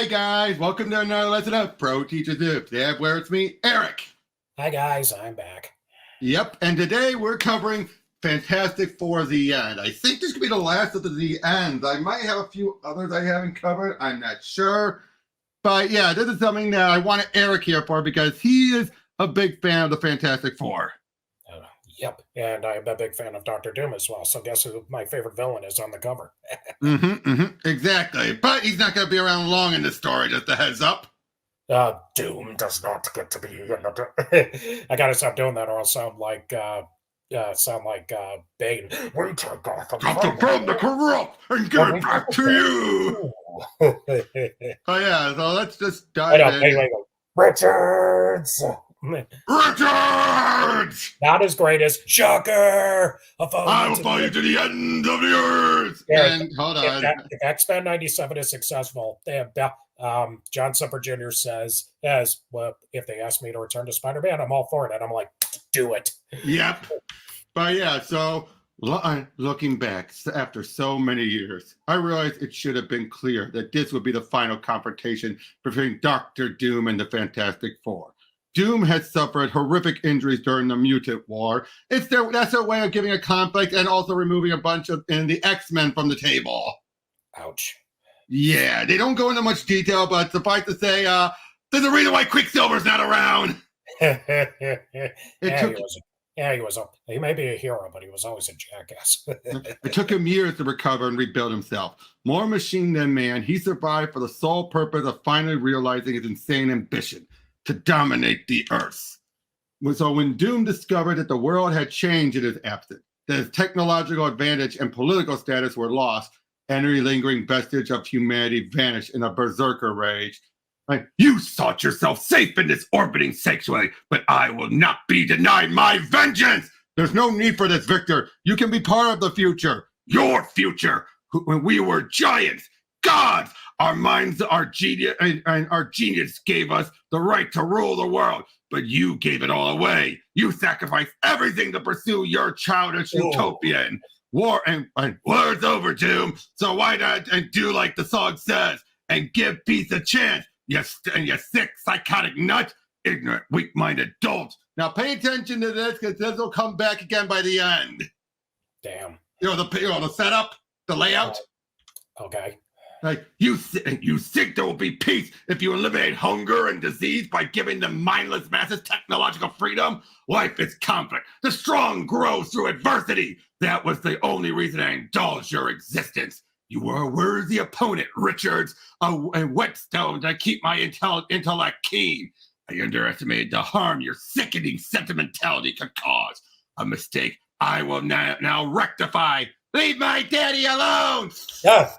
guys, welcome to another lesson of Pro Teacher Zip. Today, where it's me, Eric. Hi guys, I'm back. Yep, and today we're covering Fantastic Four: The End. I think this could be the last of the ends. I might have a few others I haven't covered. I'm not sure. But yeah, this is something that I wanted Eric here for because he is a big fan of the Fantastic Four. Yep, and I'm a big fan of Doctor Doom as well. So guess who my favorite villain is on the cover? Exactly. But he's not going to be around long in this story, just a heads up. Doom does not get to be in the... I gotta stop doing that or I'll sound like Bane. We take Gotham from the corrupt and give it back to you. Oh yeah, so let's just dive in. Wait. Richards! Richards! Not as great as Shocker! I will follow you to the end of the earth! And hold on. If X-Men 97 is successful, John Semper Jr. says, well, if they ask me to return to Spider-Man, I'm all for it. And I'm like, do it. Yep. But yeah, so looking back after so many years, I realized it should have been clear that this would be the final confrontation between Doctor Doom and the Fantastic Four. Doom has suffered horrific injuries during the Mutant War. That's their way of giving a conflict and also removing a bunch of the X-Men from the table. Ouch. Yeah, they don't go into much detail, but suffice to say, there's a reason why Quicksilver's not around. He may be a hero, but he was always a jackass. It took him years to recover and rebuild himself. More machine than man, he survived for the sole purpose of finally realizing his insane ambition to dominate the Earth. So when Doom discovered that the world had changed in his absence, that his technological advantage and political status were lost, any lingering vestige of humanity vanished in a berserker rage. You thought yourself safe in this orbiting sanctuary, but I will not be denied my vengeance! There's no need for this, Victor. You can be part of the future. Your future! When we were giants, gods! Our minds, our genius, and our genius gave us the right to rule the world, but you gave it all away. You sacrificed everything to pursue your childish utopia. And war and war's over, Doom. So why not do like the song says and give peace a chance? You sick, psychotic nut, ignorant, weak-minded dolt. Now pay attention to this because this will come back again by the end. Damn. The setup, the layout. Okay. You think there will be peace if you eliminate hunger and disease by giving the mindless masses technological freedom? Life is conflict. The strong grow through adversity. That was the only reason I indulged your existence. You were a worthy opponent, Richards, a whetstone to keep my intellect keen. I underestimated the harm your sickening sentimentality could cause. A mistake I will now rectify. Leave my daddy alone! Yeah.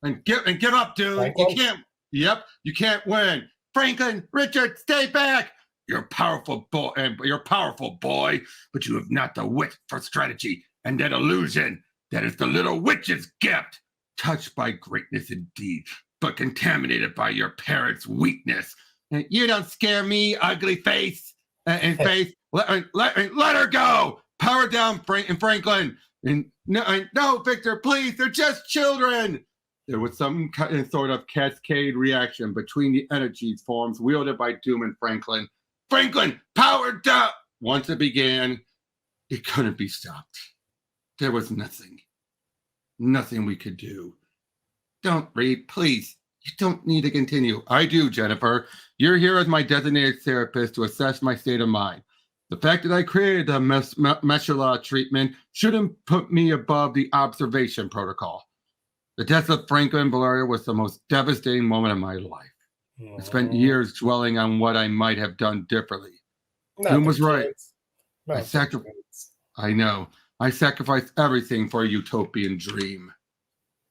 And give up, dude. Franklin? You can't win. Franklin, Richard, stay back. You're a powerful boy, but you have not the wit for strategy and that illusion that is the little witch's gift. Touched by greatness indeed, but contaminated by your parents' weakness. You don't scare me, ugly face. Let her go. Power down, Franklin. No, Victor, please. They're just children. There was some sort of cascade reaction between the energy forms wielded by Doom and Franklin. Franklin, power down! Once it began, it couldn't be stopped. There was nothing we could do. Don't read, please. You don't need to continue. I do, Jennifer. You're here as my designated therapist to assess my state of mind. The fact that I created the Meshala treatment shouldn't put me above the observation protocol. The death of Franklin Valeria was the most devastating moment of my life. I spent years dwelling on what I might have done differently. Doom was right. I know. I sacrificed everything for a utopian dream.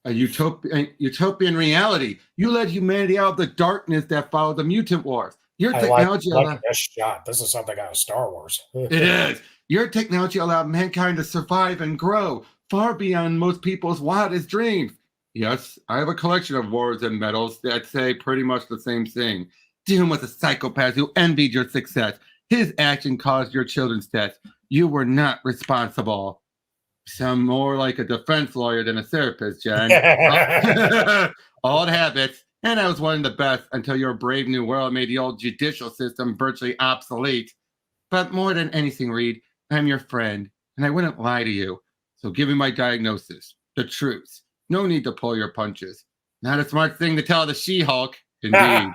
A utopian reality. You led humanity out of the darkness that followed the mutant wars. Your technology allowed this shot. This is something out of Star Wars. It is. Your technology allowed mankind to survive and grow far beyond most people's wildest dreams. Yes, I have a collection of words and medals that say pretty much the same thing. Doom was a psychopath who envied your success. His action caused your children's death. You were not responsible. Sound more like a defense lawyer than a therapist, Jen. Old habits. And I was one of the best until your brave new world made the old judicial system virtually obsolete. But more than anything, Reed, I'm your friend, and I wouldn't lie to you. So give me my diagnosis, the truth. No need to pull your punches. Not a smart thing to tell the She-Hulk. Indeed.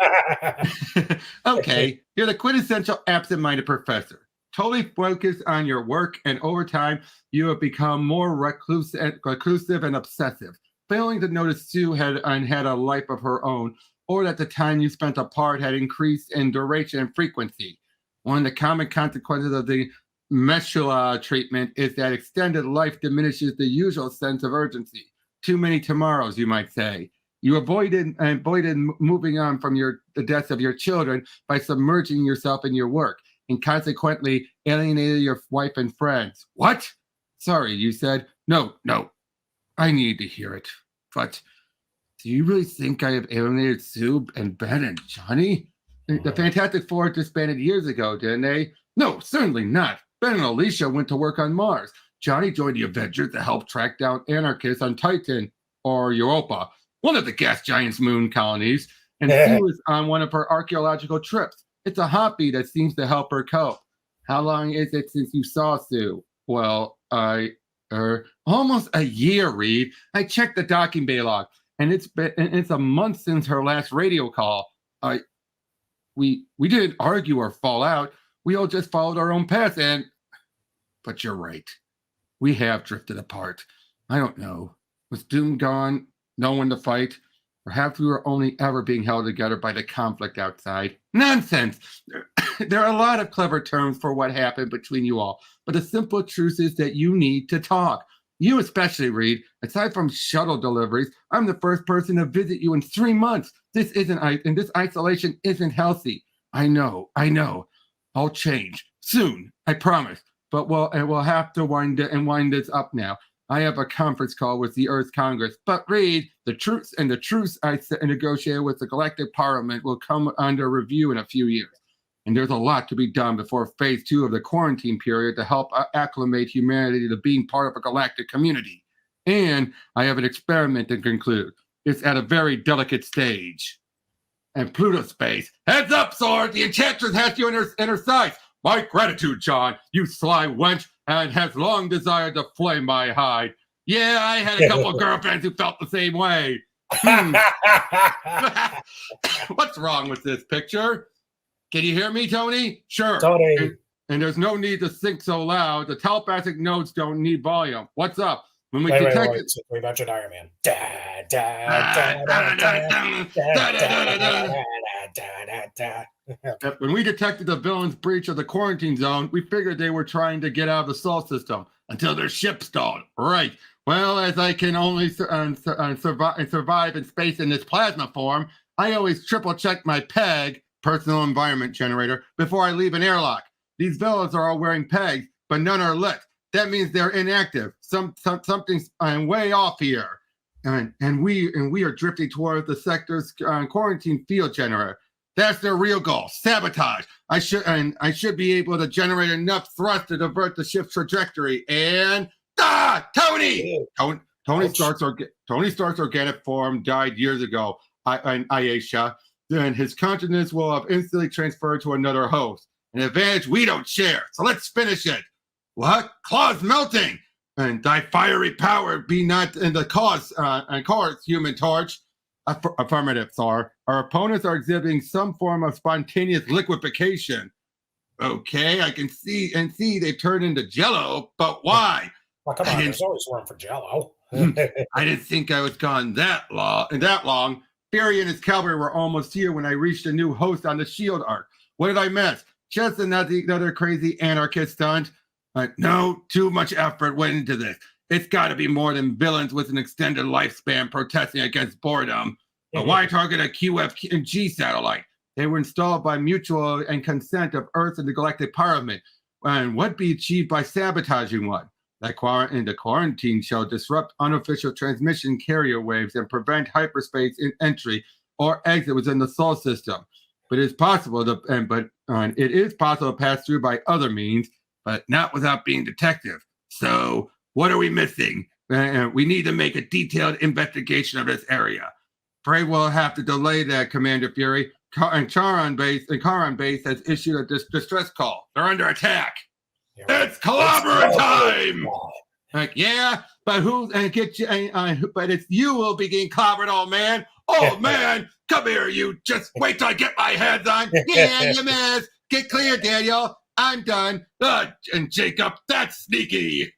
Okay, you're the quintessential absent-minded professor. Totally focused on your work, and over time, you have become more reclusive and obsessive, failing to notice Sue had a life of her own, or that the time you spent apart had increased in duration and frequency. One of the common consequences of the Meshula treatment is that extended life diminishes the usual sense of urgency. Too many tomorrows, you might say. You avoided moving on from the deaths of your children by submerging yourself in your work, and consequently alienated your wife and friends. What? Sorry, you said. No, I need to hear it. But do you really think I have alienated Sue and Ben and Johnny? The Fantastic Four disbanded years ago, didn't they? No, certainly not. Ben and Alicia went to work on Mars. Johnny joined the Avengers to help track down anarchists on Titan, or Europa, one of the gas giants' moon colonies, and Sue was on one of her archaeological trips. It's a hobby that seems to help her cope. How long is it since you saw Sue? Well, almost a year, Reed. I checked the docking bay log, and it's a month since her last radio call. We didn't argue or fall out. We all just followed our own paths, but you're right. We have drifted apart. I don't know. Was Doom gone? No one to fight? Perhaps we were only ever being held together by the conflict outside. Nonsense! There are a lot of clever terms for what happened between you all, but the simple truth is that you need to talk. You especially, Reed. Aside from shuttle deliveries, I'm the first person to visit you in 3 months. This isolation isn't healthy. I know. I'll change soon, I promise. But we'll have to wind this up now. I have a conference call with the Earth Congress. But Reed, the truce I negotiated with the Galactic Parliament will come under review in a few years. And there's a lot to be done before phase 2 of the quarantine period to help acclimate humanity to being part of a galactic community. And I have an experiment to conclude. It's at a very delicate stage. And Pluto space. Heads up, Sword! The Enchantress has you in her sights. My gratitude, John, you sly wench, and has long desired to flame my hide. Yeah, I had a couple of girlfriends who felt the same way. What's wrong with this picture? Can you hear me, Tony? Sure. Tony. And there's no need to think so loud. The telepathic notes don't need volume. What's up? When we wait, detected... we mentioned Iron Man. When we detected the villain's breach of the quarantine zone, we figured they were trying to get out of the Sol system until their ship stalled. Right. Well, as I can only survive in space in this plasma form, I always triple check my PEG, personal environment generator, before I leave an airlock. These villains are all wearing pegs, but none are lit. That means they're inactive. Something's way off here. And we are drifting toward the sector's quarantine field generator. That's their real goal: sabotage. I should be able to generate enough thrust to divert the ship's trajectory. And Tony! Tony Stark's organic form died years ago. Aisha, then his consciousness will have instantly transferred to another host. An advantage we don't share. So let's finish it. What? Claws melting, and thy fiery power be not in the cause, Human Torch. Affirmative, Thor. Our opponents are exhibiting some form of spontaneous liquefaction. Okay, I can see they've turned into Jello, but why? Well, come on, there's always room for Jello. I didn't think I was gone that long. Barry and his cavalry were almost here when I reached a new host on the shield arc. What did I miss? Just another crazy anarchist stunt? No, too much effort went into this. It's got to be more than villains with an extended lifespan protesting against boredom. But why target a QFG satellite? They were installed by mutual and consent of Earth and the Galactic Parliament, and would be achieved by sabotaging one. The quarantine shall disrupt unofficial transmission carrier waves and prevent hyperspace entry or exit within the Sol system. But it is possible to pass through by other means, but not without being detected. So, what are we missing? We need to make a detailed investigation of this area. Afraid we'll have to delay that, Commander Fury. Charon base has issued a distress call. They're under attack. It's clobber time! Like, yeah, but but it's you will be getting clobbered, old man. Oh man, come here, you. Just wait till I get my hands on. Yeah, you missed. Get clear, Daniel. I'm done. And Jacob, that's sneaky.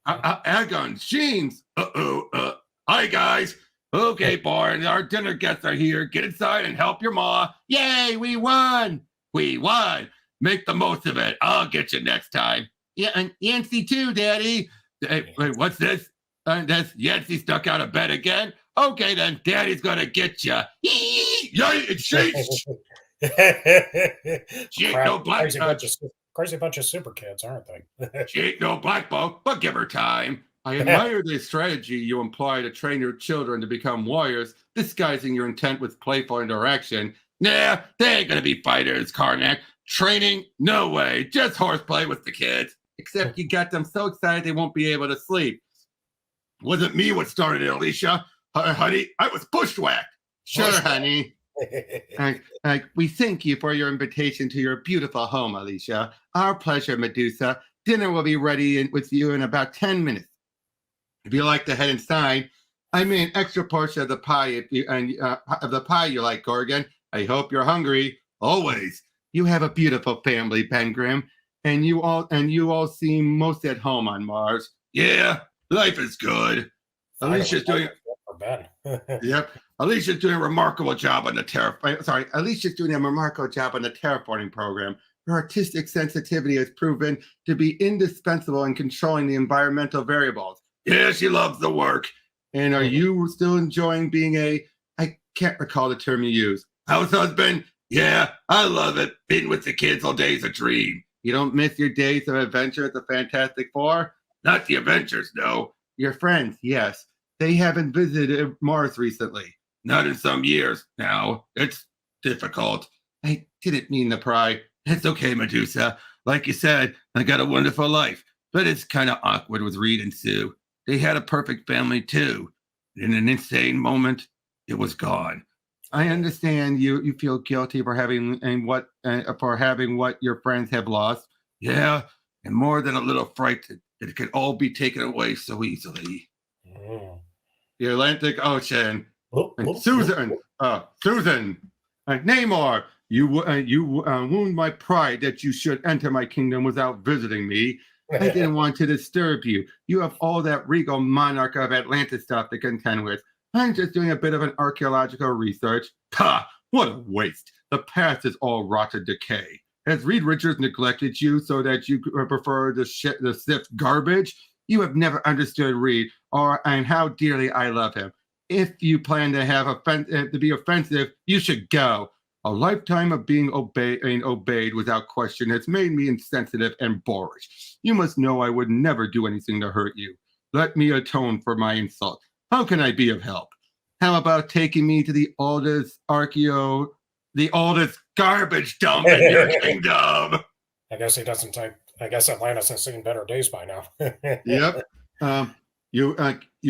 Agon, Sheens. Hi, guys. Okay, boy, our dinner guests are here. Get inside and help your ma. Yay, we won. We won. Make the most of it. I'll get you next time. Yeah, and Yancy too, Daddy. Hey, wait, what's this? That's Yancy stuck out of bed again? Okay, then Daddy's going to get you. She ain't no black crazy bunch of super kids, aren't they? She ain't no black ball, but give her time. I admire the strategy you employ to train your children to become warriors, disguising your intent with playful interaction. Nah, they ain't gonna be fighters, Karnak. Training? No way. Just horseplay with the kids. Except you got them so excited they won't be able to sleep. Wasn't me what started it, Alicia. Honey, I was bushwhacked. Sure, honey. We thank you for your invitation to your beautiful home, Alicia. Our pleasure, Medusa. Dinner will be ready with you in about 10 minutes. If you like to head inside, I made an extra portion of the pie you like, Gorgon. I hope you're hungry. Always. You have a beautiful family, Ben Grimm, and you all seem most at home on Mars. Yeah, life is good. Alicia's doing Yep. Alicia's doing a remarkable job on the Alicia's doing a remarkable job on the terraforming program. Her artistic sensitivity has proven to be indispensable in controlling the environmental variables. Yeah, she loves the work. And are you still enjoying being I can't recall the term you use. House husband? Yeah, I love it. Being with the kids all day is a dream. You don't miss your days of adventure at the Fantastic Four? Not the Avengers, no. Your friends, yes. They haven't visited Mars recently. Not in some years now. It's difficult. I didn't mean to pry. It's okay, Medusa. Like you said, I got a wonderful life. But it's kind of awkward with Reed and Sue. They had a perfect family, too. In an insane moment, it was gone. I understand you feel guilty for having what your friends have lost. Yeah, and more than a little frightened that it could all be taken away so easily. The Atlantic Ocean. Susan, Namor, you wound my pride that you should enter my kingdom without visiting me. I didn't want to disturb you. You have all that regal monarch of Atlantis stuff to contend with. I'm just doing a bit of an archaeological research. Ha! What a waste. The past is all rotted decay. Has Reed Richards neglected you so that you prefer the sift garbage? You have never understood Reed and how dearly I love him. If you plan to be offensive, you should go. A lifetime of being obeyed without question has made me insensitive and boorish. You must know I would never do anything to hurt you. Let me atone for my insult. How can I be of help? How about taking me to the oldest garbage dump in your kingdom? I guess Atlantis has seen better days by now. Yep. You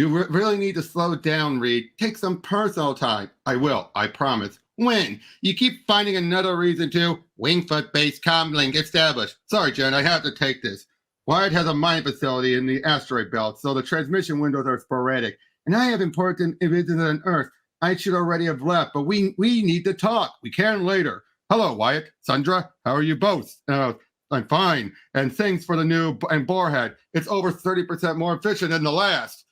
really need to slow down, Reed. Take some personal time. I will. I promise. When? You keep finding another reason to. Wingfoot-based comlink established. Sorry, Jen, I have to take this. Wyatt has a mine facility in the asteroid belt, so the transmission windows are sporadic. And I have important visits on Earth. I should already have left, but we need to talk. We can later. Hello, Wyatt. Sandra, how are you both? I'm fine. And thanks for the new borehead. It's over 30% more efficient than the last.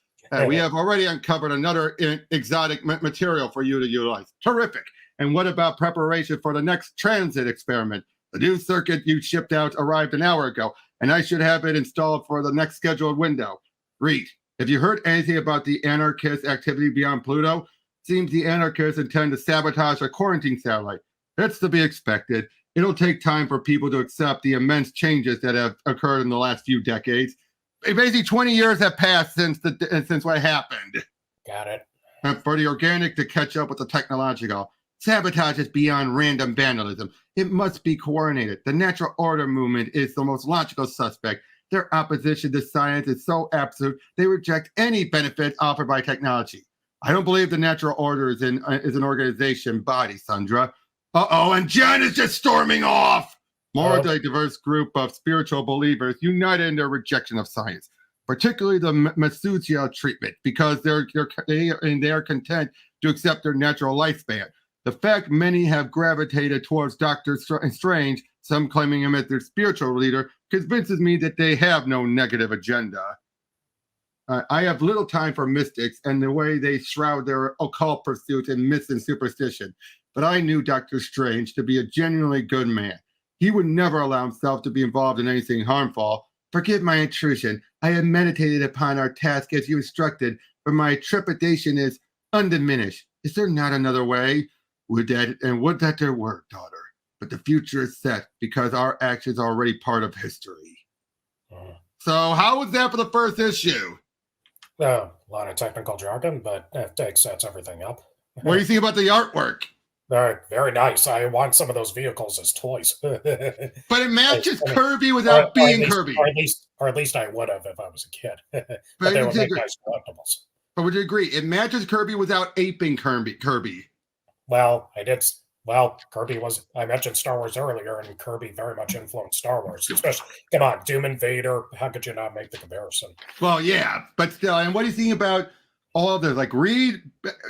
We have already uncovered another exotic material for you to utilize. Terrific. And what about preparation for the next transit experiment? The new circuit you shipped out arrived an hour ago, and I should have it installed for the next scheduled window. Reed, have you heard anything about the anarchist activity beyond Pluto? Seems the anarchists intend to sabotage a quarantine satellite. That's to be expected. It'll take time for people to accept the immense changes that have occurred in the last few decades. Basically, 20 years have passed since what happened. Got it. For the organic to catch up with the technological. Sabotage is beyond random vandalism. It must be coordinated. The natural order movement is the most logical suspect. Their opposition to science is so absolute, they reject any benefits offered by technology. I don't believe the natural order is an organization body, Sandra. Uh-oh, and Jen is just storming off. More a diverse group of spiritual believers united in their rejection of science, particularly the Matsushita treatment, because they are content to accept their natural lifespan. The fact many have gravitated towards Dr. Strange, some claiming him as their spiritual leader, convinces me that they have no negative agenda. I have little time for mystics and the way they shroud their occult pursuits in myths and superstition, but I knew Dr. Strange to be a genuinely good man. He would never allow himself to be involved in anything harmful. Forgive my intrusion. I have meditated upon our task as you instructed, but my trepidation is undiminished. Is there not another way? Would that there were, daughter. But the future is set because our actions are already part of history. So how was that for the first issue? A lot of technical jargon, but it sets everything up. What do you think about the artwork? Very nice. I want some of those vehicles as toys. But it matches Kirby without being Kirby. Or at least I would have if I was a kid. but they would make nice collectibles. But would you agree? It matches Kirby without aping Kirby. Well, Kirby I mentioned Star Wars earlier, and Kirby very much influenced Star Wars. Especially, come on, Doom and Vader. How could you not make the comparison? Well, yeah, but still. And what do you think about all of this? Like Reed,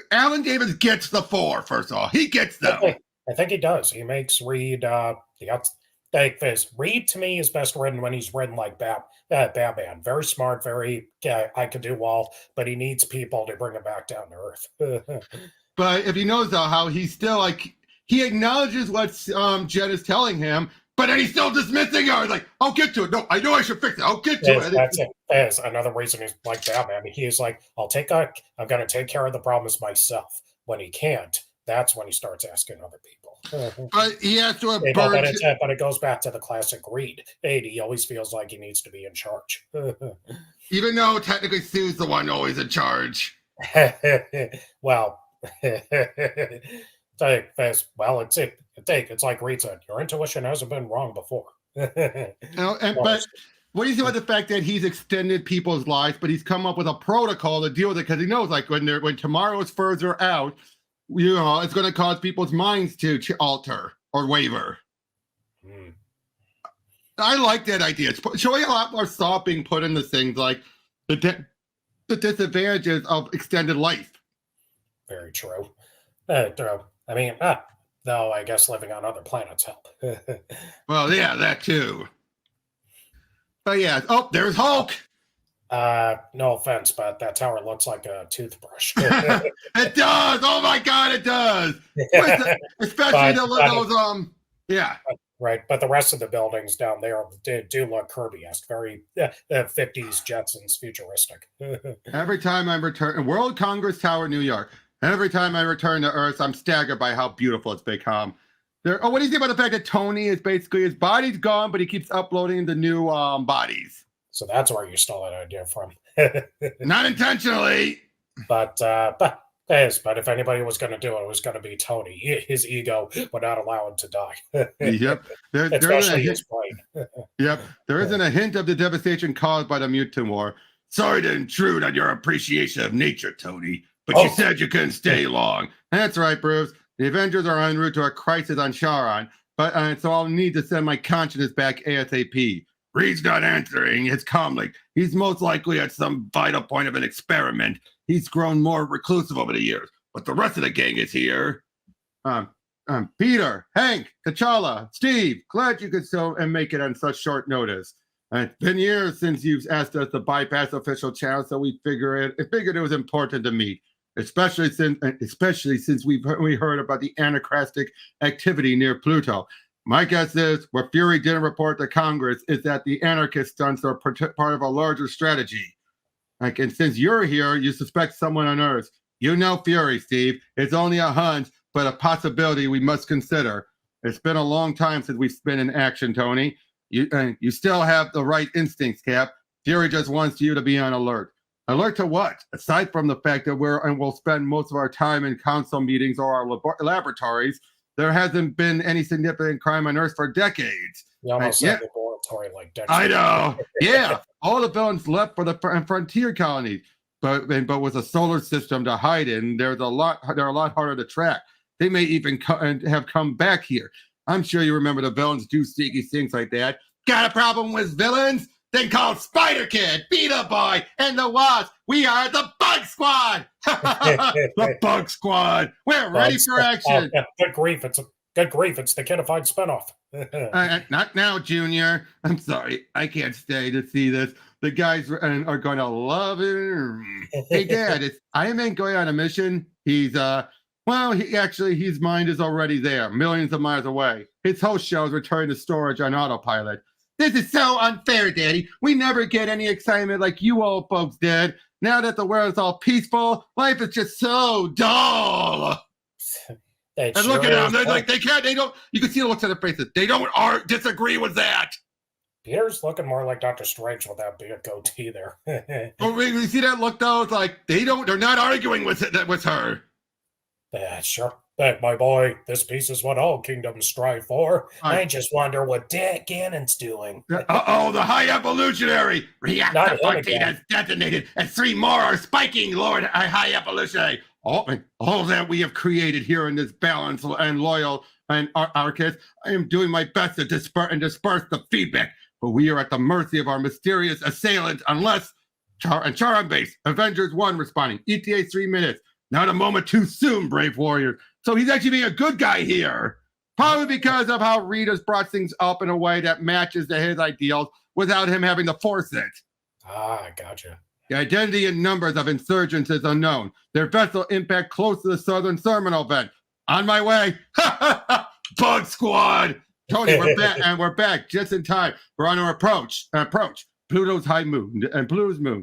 Alan Davis gets the 4, first of all. He gets them. I think he does. He makes Reed Reed to me is best written when he's written like Batman. Very smart, very I can do all, but he needs people to bring him back down to earth. But if you notice though, how he's still like he acknowledges what Jen is telling him, but then he's still dismissing her. He's like, I'll get to it. No, I know I should fix it. I'll get to it. That's it. That's another reason he's like Batman. He's like, I'm going to take care of the problems myself. When he can't, that's when he starts asking other people. But he has to have but it goes back to the classic Reed. He always feels like he needs to be in charge. Even though technically Sue's the one always in charge. Well, it's like Reed said, your intuition hasn't been wrong before. But what do you think about the fact that he's extended people's lives, but he's come up with a protocol to deal with it because he knows, like, when tomorrow is further out, it's going to cause people's minds to alter or waver. I like that idea. It's showing a lot more thought being put into things like the disadvantages of extended life. Very true. I mean, though I guess living on other planets help. Well, yeah, that too. But yeah, there's Hulk. No offense, but that tower looks like a toothbrush. It does. Oh my God, it does. Especially those yeah. Right, but the rest of the buildings down there do look Kirby-esque, very 50s Jetsons futuristic. Every time I return, World Congress Tower, New York. Every time I return to Earth, I'm staggered by how beautiful it's become. What do you think about the fact that Tony is basically, his body's gone, but he keeps uploading the new bodies? So that's where you stole that idea from. Not intentionally. But if anybody was going to do it, it was going to be Tony. His ego would not allow him to die. Yep. Especially his brain. Yep. There isn't a hint of the devastation caused by the mutant war. Sorry to intrude on your appreciation of nature, Tony. But you said you couldn't stay long. That's right, Bruce. The Avengers are en route to a crisis on Charon, but so I'll need to send my consciousness back ASAP. Reed's not answering his comlink. He's most likely at some vital point of an experiment. He's grown more reclusive over the years, but the rest of the gang is here. Peter, Hank, T'Challa, Steve, glad you could still and make it on such short notice. It's been years since you've asked us to bypass official channels, so we figured it was important to meet. Especially since we heard about the anachronistic activity near Pluto. My guess is what Fury didn't report to Congress is that the anarchist stunts are part of a larger strategy. And since you're here, you suspect someone on Earth. You know Fury, Steve. It's only a hunch, but a possibility we must consider. It's been a long time since we've been in action, Tony. You still have the right instincts, Cap. Fury just wants you to be on alert. Alert to what? Aside from the fact that we'll spend most of our time in council meetings or our laboratories, there hasn't been any significant crime on Earth for decades. You almost said laboratory like decades. I know. Yeah. All the villains left for the frontier colonies. but with a solar system to hide in, they're a lot harder to track. They may even have come back here. I'm sure you remember the villains do sneaky things like that. Got a problem with villains? Then call Spider Kid, Beetle Boy, and the Wasp. We are the Bug Squad. The Bug Squad. We're ready for action. Good grief! It's the Kid-ified spinoff. Not now, Junior. I'm sorry, I can't stay to see this. The guys are going to love it. Hey, Dad, it's Iron Man going on a mission. He's his mind is already there, millions of miles away. His whole show is returning to storage on autopilot. This is so unfair, Daddy. We never get any excitement like you old folks did. Now that the world is all peaceful, life is just so dull. And look at them. They're like, they don't. You can see the looks on their faces. They don't disagree with that. Peter's looking more like Dr. Strange with that big goatee there. Oh, you see that look though? It's like they're not arguing with her. Sure. But my boy, this peace is what all kingdoms strive for. I just wonder what Ganon's doing. The high evolutionary reactor 14 has detonated, and 3 more are spiking, Lord High Evolutionary. All that we have created here in this balanced and loyal and Arcus, I am doing my best to disperse the feedback, but we are at the mercy of our mysterious assailant unless Char on base. Avengers 1 responding. ETA 3 minutes. Not a moment too soon, brave warrior. So he's actually being a good guy here. Probably because of how Reed has brought things up in a way that matches to his ideals without him having to force it. Ah, gotcha. The identity and numbers of insurgents is unknown. Their vessel impact close to the southern terminal vent. On my way. Bug Squad. Tony, we're back, and we're back just in time. We're on our approach. Pluto's moon.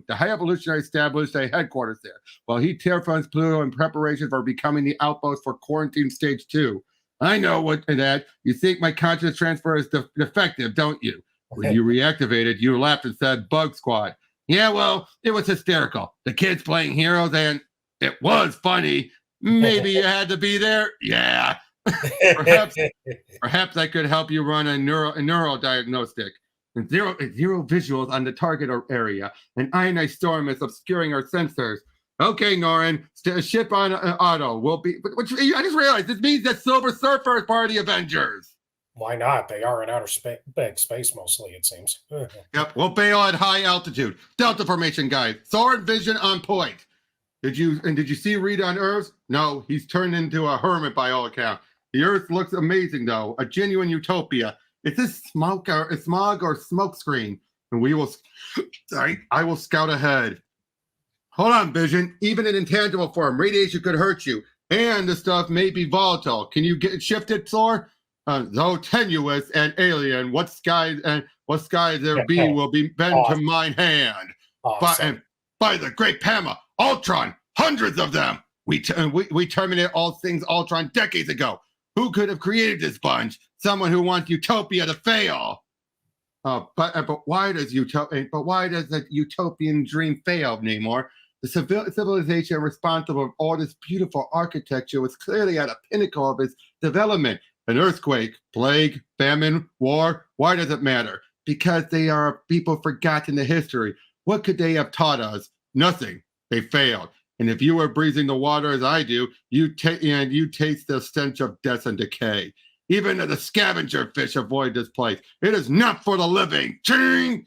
The High Evolutionary established a headquarters there, while he terraforms Pluto in preparation for becoming the outpost for Quarantine Stage 2. I know what that. You think my conscious transfer is defective, don't you? When you reactivated, you laughed and said, Bug Squad. Yeah, well, it was hysterical. The kids playing heroes, and it was funny. Maybe you had to be there? Yeah. Perhaps I could help you run a neural diagnostic. And zero visuals on the target area. An ionized storm is obscuring our sensors. Okay, Norin, ship on auto. I just realized this means that Silver Surfer is part of the Avengers. Why not? They are in outer space mostly, it seems. Yep, we'll bail at high altitude. Delta formation, guys. Solar vision on point. Did you see Reed on Earth? No, he's turned into a hermit by all accounts. The Earth looks amazing, though. A genuine utopia. Is this smog or smoke screen? And I will scout ahead. Hold on, Vision. Even in intangible form, radiation could hurt you. And the stuff may be volatile. Can you get shifted, Thor? Though tenuous and alien, what skies there be will be bent to mine hand. Awesome. By the great Pama, Ultron, hundreds of them. We terminated all things Ultron decades ago. Who could have created this bunch? Someone who wants Utopia to fail. But why does the utopian dream fail, Namor? The civilization responsible for all this beautiful architecture was clearly at a pinnacle of its development. An earthquake, plague, famine, war, why does it matter? Because they are a people forgotten in history. What could they have taught us? Nothing. They failed. And if you were breathing the water as I do, you taste the stench of death and decay. Even the scavenger fish avoid this place. It is not for the living. Ching!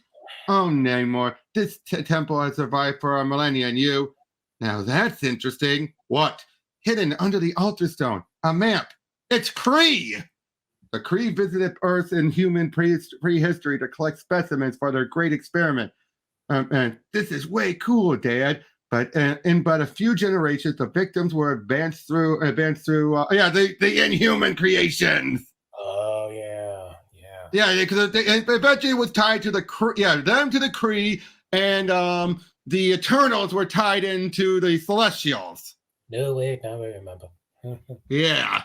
Oh, Namor, this temple has survived for a millennia, and you... Now that's interesting. What? Hidden under the altar stone. A map. It's Kree! The Kree visited Earth in human prehistory to collect specimens for their great experiment. And this is way cool, Dad. But in but a few generations, the victims were advanced through the inhuman creations. Oh yeah, because eventually it was tied to the Kree, and the Eternals were tied into the Celestials. No way, now I remember. Yeah.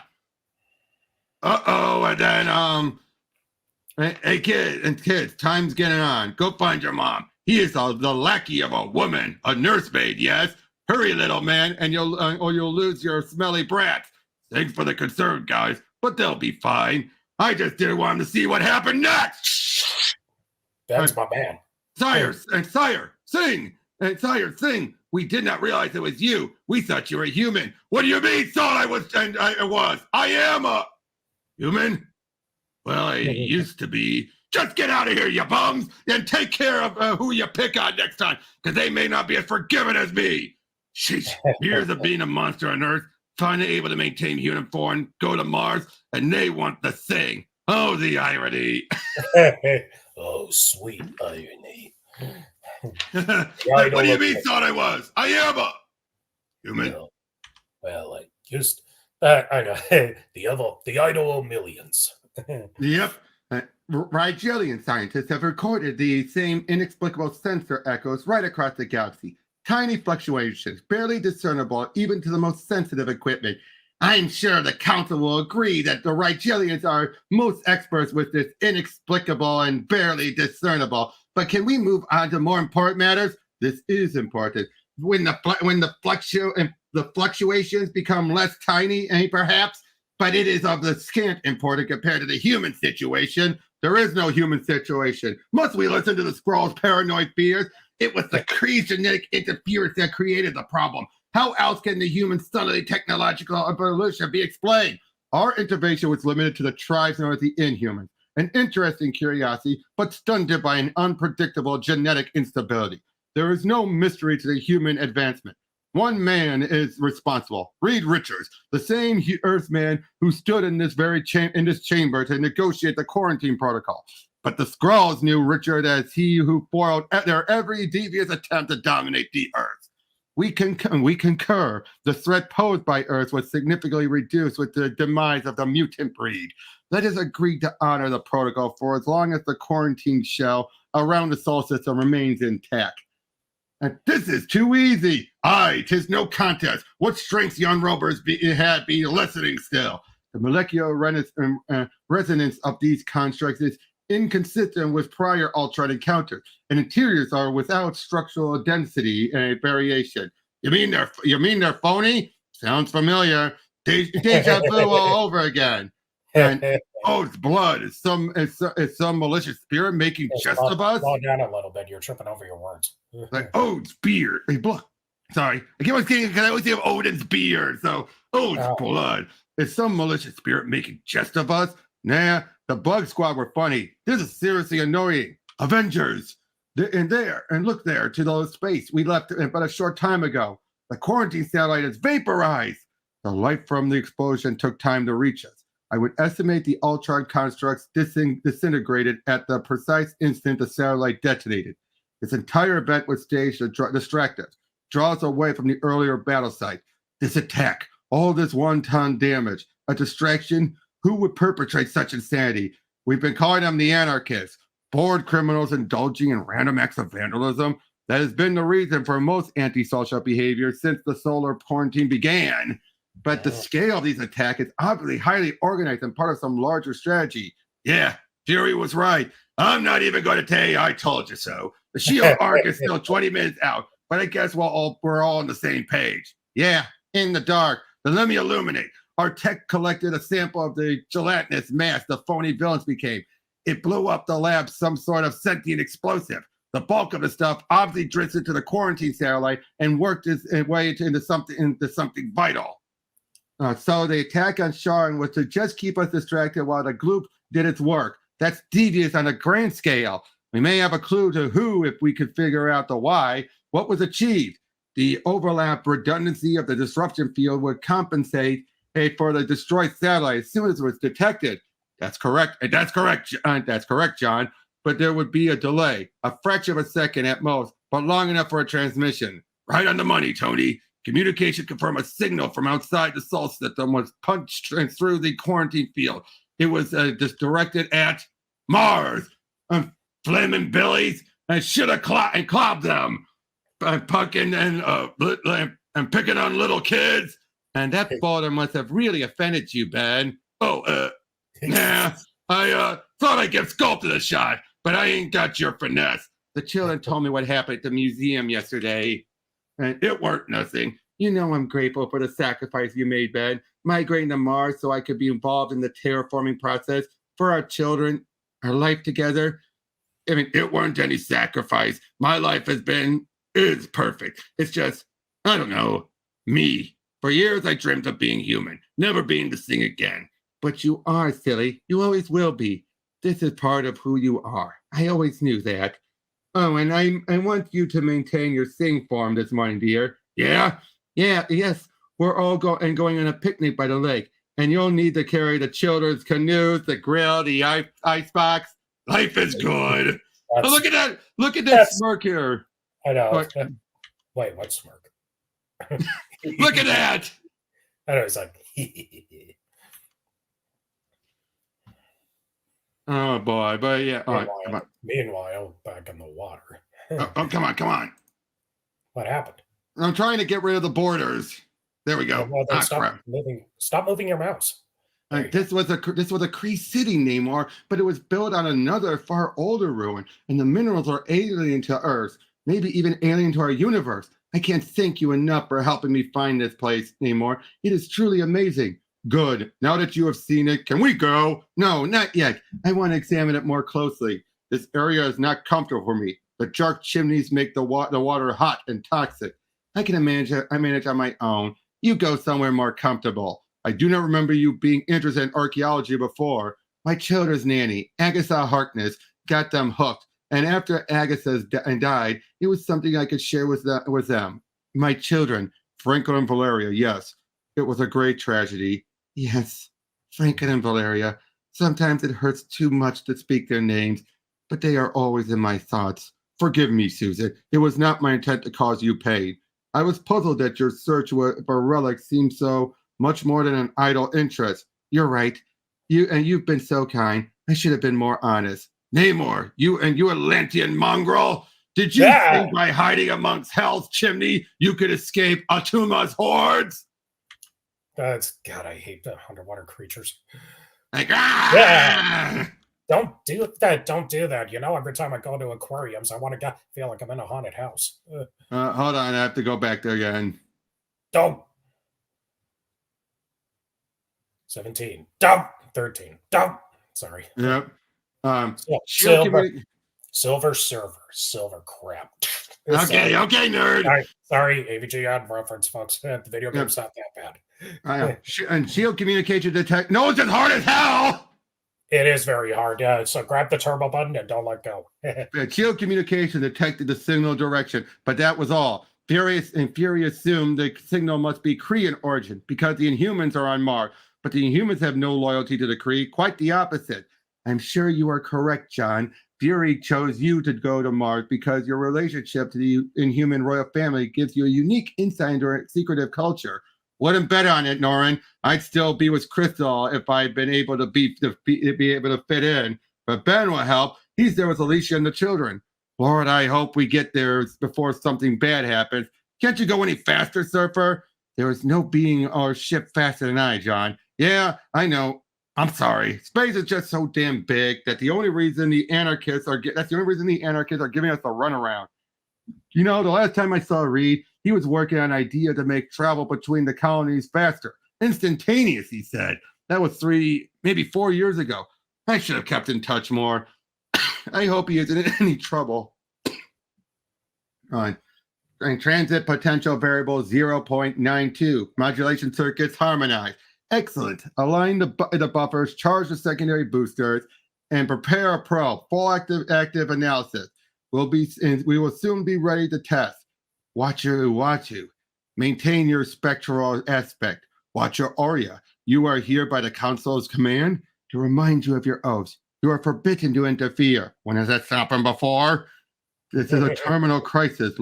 And then hey kids, time's getting on. Go find your mom. He is the lackey of a woman, a nursemaid, yes. Hurry, little man, and you'll lose your smelly brats. Thanks for the concern, guys, but they'll be fine. I just didn't want them to see what happened next. That's my man. Sire, sing. And sire, sing. We did not realize it was you. We thought you were a human. What do you mean, thought I was? And I was. I am a human. Well, I used to be. Just get out of here, you bums, and take care of who you pick on next time, because they may not be as forgiving as me. Sheesh, years of being a monster on Earth, finally able to maintain human form, go to Mars, and they want the thing. Oh, the irony. Oh, sweet irony. What do you mean, thought I was? I am a human. No. Well, I just, I know, the idol of millions. Yep. Rigelian scientists have recorded the same inexplicable sensor echoes right across the galaxy. Tiny fluctuations, barely discernible even to the most sensitive equipment. I'm sure the council will agree that the Rigelians are most experts with this inexplicable and barely discernible. But can we move on to more important matters? This is important. When the fluctuations become less tiny, perhaps, but it is of the scant importance compared to the human situation. There is no human situation. Must we listen to the Skrulls' paranoid fears? It was the Kree's genetic interference that created the problem. How else can the human subtly technological evolution be explained? Our intervention was limited to the tribes known as the Inhumans, an interesting curiosity, but stunted by an unpredictable genetic instability. There is no mystery to the human advancement. One man is responsible, Reed Richards, the same Earthman who stood in this chamber to negotiate the quarantine protocol. But the Skrulls knew Richard as he who foiled their every devious attempt to dominate the Earth. We concur. The threat posed by Earth was significantly reduced with the demise of the mutant breed. Let us agree to honor the protocol for as long as the quarantine shell around the solar system remains intact. And this is too easy. Aye, 'tis no contest. What strengths yon rovers had be listening still. The molecular resonance of these constructs is inconsistent with prior Ultron encounters, and interiors are without structural density variation. You mean they're phony? Sounds familiar. Deja vu all over again. And it's blood. Is some malicious spirit making jest of us? Slow down a little bit. You're tripping over your words. Like it's beard. Hey, blood. Sorry, I keep on saying because I always think of Odin's beard. So it's blood. Is some malicious spirit making jest of us? Nah, the Bug Squad were funny. This is seriously annoying. Avengers, and look there to the space we left but a short time ago. The quarantine satellite is vaporized. The light from the explosion took time to reach us. I would estimate the Ultron constructs disintegrated at the precise instant the satellite detonated. This entire event was staged to distract us, draw us away from the earlier battle site. This attack, all this one-ton damage, a distraction. Who would perpetrate such insanity? We've been calling them the anarchists, bored criminals indulging in random acts of vandalism. That has been the reason for most antisocial behavior since the solar quarantine began. But the scale of these attacks is obviously highly organized and part of some larger strategy. Yeah, Jerry was right. I'm not even going to tell you I told you so. The Shield arc is still 20 minutes out, but I guess we're all on the same page. Yeah, in the dark. Then let me illuminate. Our tech collected a sample of the gelatinous mass the phony villains became. It blew up the lab some sort of sentient explosive. The bulk of the stuff obviously drifted into the quarantine satellite and worked its way into something vital. So the attack on Sharon was to just keep us distracted while the gloop did its work. That's devious on a grand scale. We may have a clue to who if we could figure out the why. What was achieved? The overlap redundancy of the disruption field would compensate for the destroyed satellite as soon as it was detected. That's correct. That's correct, John. But there would be a delay, a fraction of a second at most, but long enough for a transmission. Right on the money, Tony. Communication confirmed a signal from outside the solar system was punched through the quarantine field. It was just directed at Mars. Flaming Billies, and should have clobbed them. Pucking and picking on little kids. And that folder must have really offended you, Ben. Nah, I thought I'd give Sculpted a shot, but I ain't got your finesse. The children told me what happened at the museum yesterday, and it weren't nothing. You know I'm grateful for the sacrifice you made, Ben, migrating to Mars so I could be involved in the terraforming process for our children, our life together. I mean, it weren't any sacrifice. My life has been is perfect. It's just, I don't know, me. For years, I dreamt of being human, never being this thing again. But you are, silly. You always will be. This is part of who you are. I always knew that. Oh, and I want you to maintain your sing form this morning, dear. Yeah? Yeah, yes. We're all going on a picnic by the lake, and you'll need to carry the children's canoes, the grill, the ice box. Life is good. Oh, look at that. Look at this smirk here. I know. What? Wait, what smirk? Look at that. I know, it's like, oh boy, but yeah. All right, come on. Meanwhile, back in the water. Oh, come on, come on. What happened? I'm trying to get rid of the borders. There we go. Well, then Crap. Stop moving your mouse. This was a Kree city, Namor, but it was built on another far older ruin, and the minerals are alien to Earth, maybe even alien to our universe. I can't thank you enough for helping me find this place, Namor. It is truly amazing. Good. Now that you have seen it, can we go? No, not yet. I want to examine it more closely. This area is not comfortable for me. The dark chimneys make the water hot and toxic. I manage on my own. You go somewhere more comfortable. I do not remember you being interested in archaeology before. My children's nanny, Agatha Harkness, got them hooked. And after Agatha died, it was something I could share with them. My children, Franklin and Valeria, yes. It was a great tragedy. Yes, Franklin and Valeria. Sometimes it hurts too much to speak their names, but they are always in my thoughts. Forgive me, Susan. It was not my intent to cause you pain. I was puzzled that your search for relics seemed so much more than an idle interest. You're right. You've been so kind. I should have been more honest. Namor, you Atlantean mongrel! Did you think by hiding amongst Hell's chimney you could escape Atuma's hordes? God, I hate the underwater creatures. Like, Don't do that. Don't do that. You know, every time I go to aquariums, I want to feel like I'm in a haunted house. Hold on, I have to go back there again. Don't. 17. Don't. 13. Don't. Sorry. Yep. Silver crap. Okay, nerd. Sorry, AVG ad reference, folks. The video game's not that bad. And shield communication detect. No, it's as hard as hell. It is very hard. So grab the turbo button and don't let go. Shield communication detected the signal direction, but that was all. Fury assumed the signal must be Kree in origin because the Inhumans are on Mars, but the Inhumans have no loyalty to the Kree. Quite the opposite. I'm sure you are correct, John. Fury chose you to go to Mars because your relationship to the Inhuman royal family gives you a unique insight into a secretive culture. Wouldn't bet on it, Norrin. I'd still be with Crystal if I'd been able to be able to fit in. But Ben will help. He's there with Alicia and the children. Lord, I hope we get there before something bad happens. Can't you go any faster, Surfer? There is no being or ship faster than I, John. Yeah, I know. I'm sorry. Space is just so damn big that the only reason the anarchists are giving us the runaround. You know, the last time I saw Reed, he was working on an idea to make travel between the colonies faster. Instantaneous, he said. That was maybe 4 years ago. I should have kept in touch more. I hope he isn't in any trouble. And transit potential variable 0.92. Modulation circuits harmonized. Excellent. Align the buffers, charge the secondary boosters, and prepare a probe. Full active analysis. We will soon be ready to test. Watchu. Maintain your spectral aspect. Watcher Aurea. You are here by the Council's command to remind you of your oaths. You are forbidden to interfere. When has that happened before? This is a terminal crisis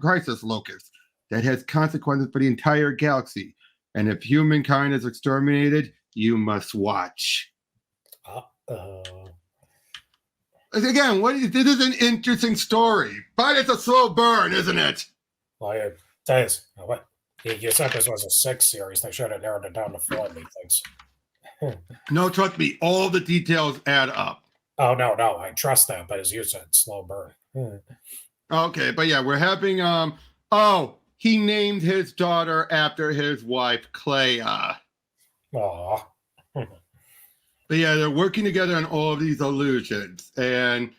crisis locus that has consequences for the entire galaxy. And if humankind is exterminated, you must watch. Again, this is an interesting story, but it's a slow burn, isn't it? Well, it is. What? You said this was a 6 series. They should have narrowed it down to 4, methinks. No, trust me, all the details add up. Oh, no, I trust that, but as you said, slow burn. Okay, but yeah, we're having, he named his daughter after his wife, Clea. Aw. But yeah, they're working together on all of these illusions. And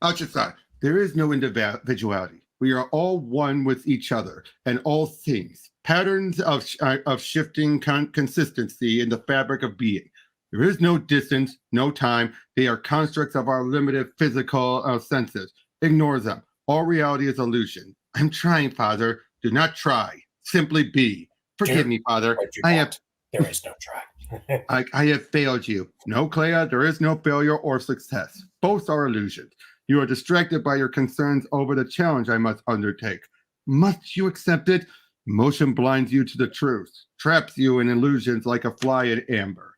I'll just say, there is no individuality. We are all one with each other and all things, patterns of shifting consistency in the fabric of being. There is no distance, no time. They are constructs of our limited physical senses. Ignore them. All reality is illusion. I'm trying, Father. Do not try. Simply be. Forgive me, Father. There is no try. I have failed you. No, Clea, there is no failure or success. Both are illusions. You are distracted by your concerns over the challenge I must undertake. Must you accept it? Emotion blinds you to the truth, traps you in illusions like a fly in amber.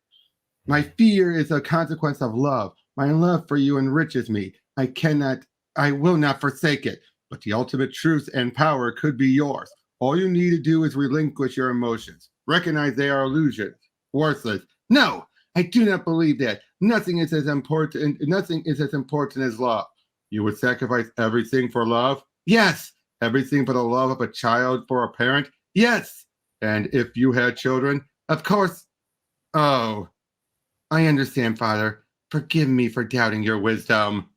My fear is a consequence of love. My love for you enriches me. I will not forsake it. But the ultimate truth and power could be yours. All you need to do is relinquish your emotions. Recognize they are illusions, worthless. No, I do not believe that. Nothing is as important as love. You would sacrifice everything for love? Yes. Everything for the love of a child for a parent? Yes. And if you had children? Of course. Oh, I understand, Father. Forgive me for doubting your wisdom.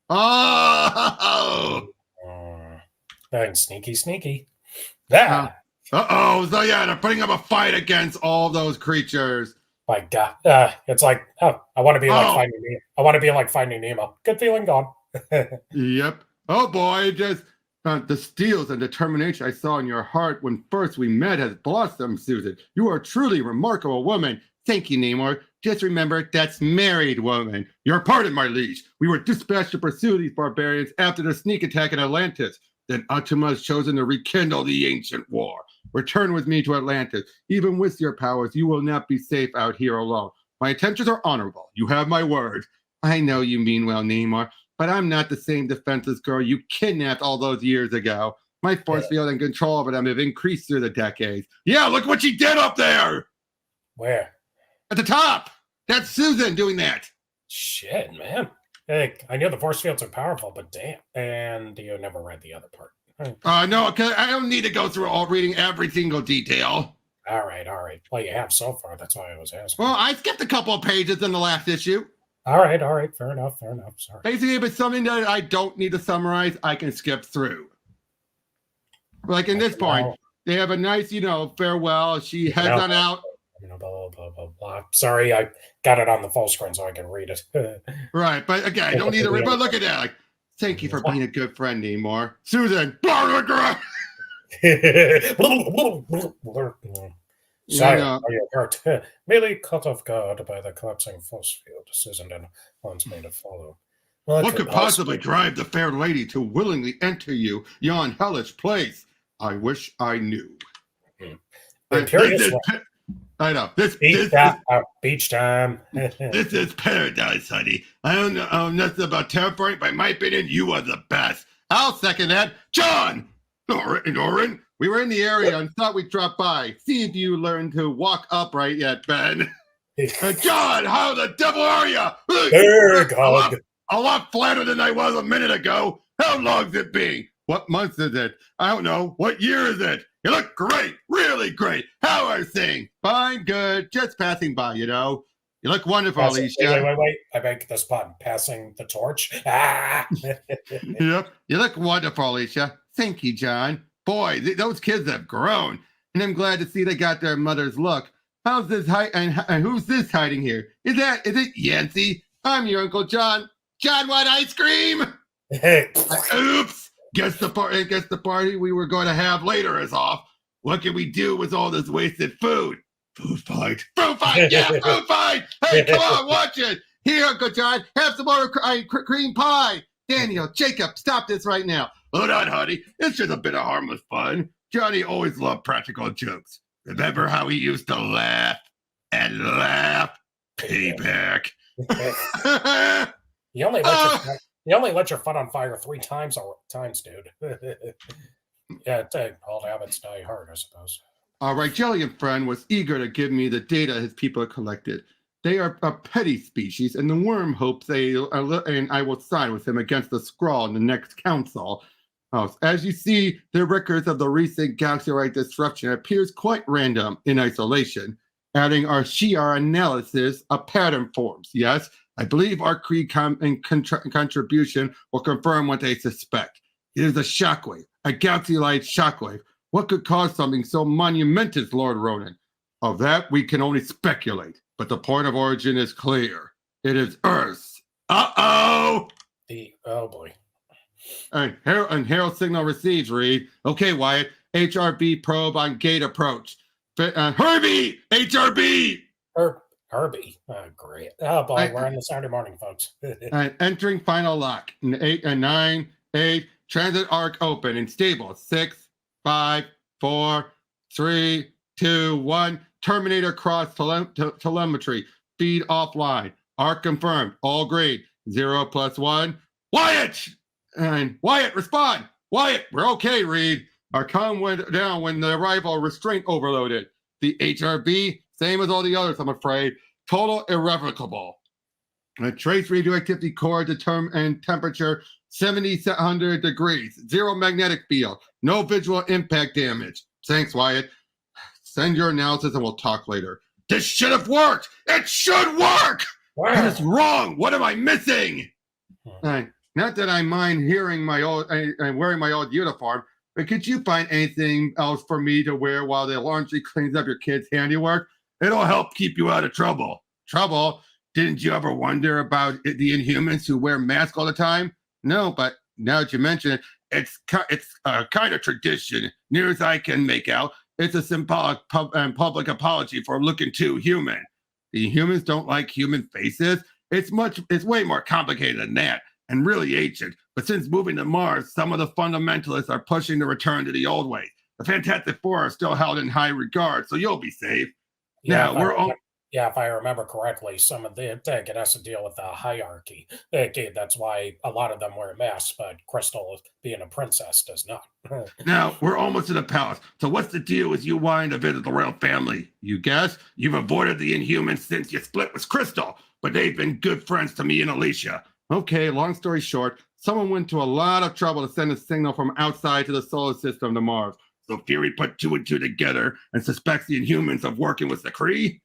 Oh! Sneaky. Uh-oh. So yeah, they're putting up a fight against all those creatures. My God. It's like, I want to be like Finding Nemo. I want to be like Finding Nemo. Good feeling gone. Yep. Oh boy, just the steels and determination I saw in your heart when first we met has blossomed, Susan. You are a truly remarkable woman. Thank you, Namor. Just remember, that's married woman. Your pardon, my liege. We were dispatched to pursue these barbarians after the sneak attack in Atlantis. Then Atuma has chosen to rekindle the ancient war. Return with me to Atlantis. Even with your powers, you will not be safe out here alone. My intentions are honorable. You have my word. I know you mean well, Namor, but I'm not the same defenseless girl you kidnapped all those years ago. My force field and control over them have increased through the decades. Yeah, look what she did up there! Where? At the top! That's Susan doing that! Shit, man. Hey, I knew the force fields are powerful, but damn. And you never read the other part. No, I don't need to go through reading every single detail. All right. Well, you have so far. That's why I was asking. Well, I skipped a couple of pages in the last issue. All right. Fair enough. Sorry. Basically, if it's something that I don't need to summarize, I can skip through. Like in this point, they have a nice, farewell. She heads on out. Blah, blah, blah, blah. Sorry, I got it on the full screen so I can read it. Right, but again, I don't need to read. But look at that. Like, thank you for being a good friend, Namor. Susan. Sorry, are you hurt? Merely cut off guard by the collapsing force field. Susan then wants me to follow. What could possibly drive the fair lady to willingly enter yon hellish place? I wish I knew. I know. Beach time. This is paradise, honey. I don't know nothing about terraforming, but in my opinion, you are the best. I'll second that. John! Norin, we were in the area and thought we'd drop by. See if you learned to walk upright yet, Ben. John, how the devil are you? There, God. A lot flatter than I was a minute ago. How long's it been? What month is it? I don't know. What year is it? You look great. Really great. How are things? Fine, good. Just passing by, You look wonderful, Alicia. Wait. I beg this pardon. Passing the torch. Ah! Yep. You look wonderful, Alicia. Thank you, John. Boy, those kids have grown. And I'm glad to see they got their mother's look. How's this and who's this hiding here? Is it Yancy? I'm your Uncle John. John want ice cream? Oops. Guess the party we were going to have later is off. What can we do with all this wasted food? Food fight. Yeah, food fight. Hey, come on, watch it. Here, Uncle John, have some more cream pie. Daniel, Jacob, stop this right now. Hold on, honey. It's just a bit of harmless fun. Johnny always loved practical jokes. Remember how he used to laugh and laugh? Payback. You only let your fun on fire 3 times, dude. Yeah, old habits die hard, I suppose. All right, Jelly and Friend was eager to give me the data his people collected. They are a petty species, and the worm hopes and I will side with him against the Skrull in the next council. As you see, the records of the recent galaxy-wide disruption appears quite random in isolation. Adding our Shi'ar analysis, a pattern forms. Yes, I believe our Kree contribution will confirm what they suspect. It is a shockwave, a galaxy-like shockwave. What could cause something so monumentous, Lord Ronan? Of that, we can only speculate, but the point of origin is clear. It is Earth's. Uh-oh! Oh, boy. And Herald signal received, Reed. Okay, Wyatt. HRB probe on gate approach. Herbie! HRB! Herbie. Oh, great. Oh, boy, we're on the Saturday morning, folks. Entering final lock. 8 and 9, 8. Transit arc open and stable. 6, 5, 4, 3, 2, 1. Terminator cross telemetry. Feed offline. Arc confirmed. All green. 0 + 1. Wyatt! And Wyatt, respond! Wyatt, we're okay, Reed. Our comm went down when the arrival restraint overloaded. The HRB, same as all the others, I'm afraid. Total irrevocable. A trace radioactivity core and temperature 7,700 degrees. 0 magnetic field. No visual impact damage. Thanks, Wyatt. Send your analysis and we'll talk later. This should have worked! It should work! Wow. That is wrong! What am I missing? Not that I mind wearing my old uniform, but could you find anything else for me to wear while the laundry cleans up your kids' handiwork? It'll help keep you out of trouble. Trouble? Didn't you ever wonder about the Inhumans who wear masks all the time? No, but now that you mention it, it's a kind of tradition. Near as I can make out, it's a symbolic public apology for looking too human. The humans don't like human faces. It's way more complicated than that. And really ancient. But since moving to Mars, some of the fundamentalists are pushing the return to the old way. The Fantastic Four are still held in high regard, so you'll be safe. Yeah, if I remember correctly, some of it has to deal with the hierarchy. That's why a lot of them wear masks, but Crystal, being a princess, does not. Now, we're almost to the palace. So what's the deal with you wanting to visit the royal family? You guess? You've avoided the Inhumans since you split with Crystal, but they've been good friends to me and Alicia. Okay, long story short, someone went to a lot of trouble to send a signal from outside to the solar system to Mars. So Fury put 2 and 2 together and suspects the Inhumans of working with the Kree.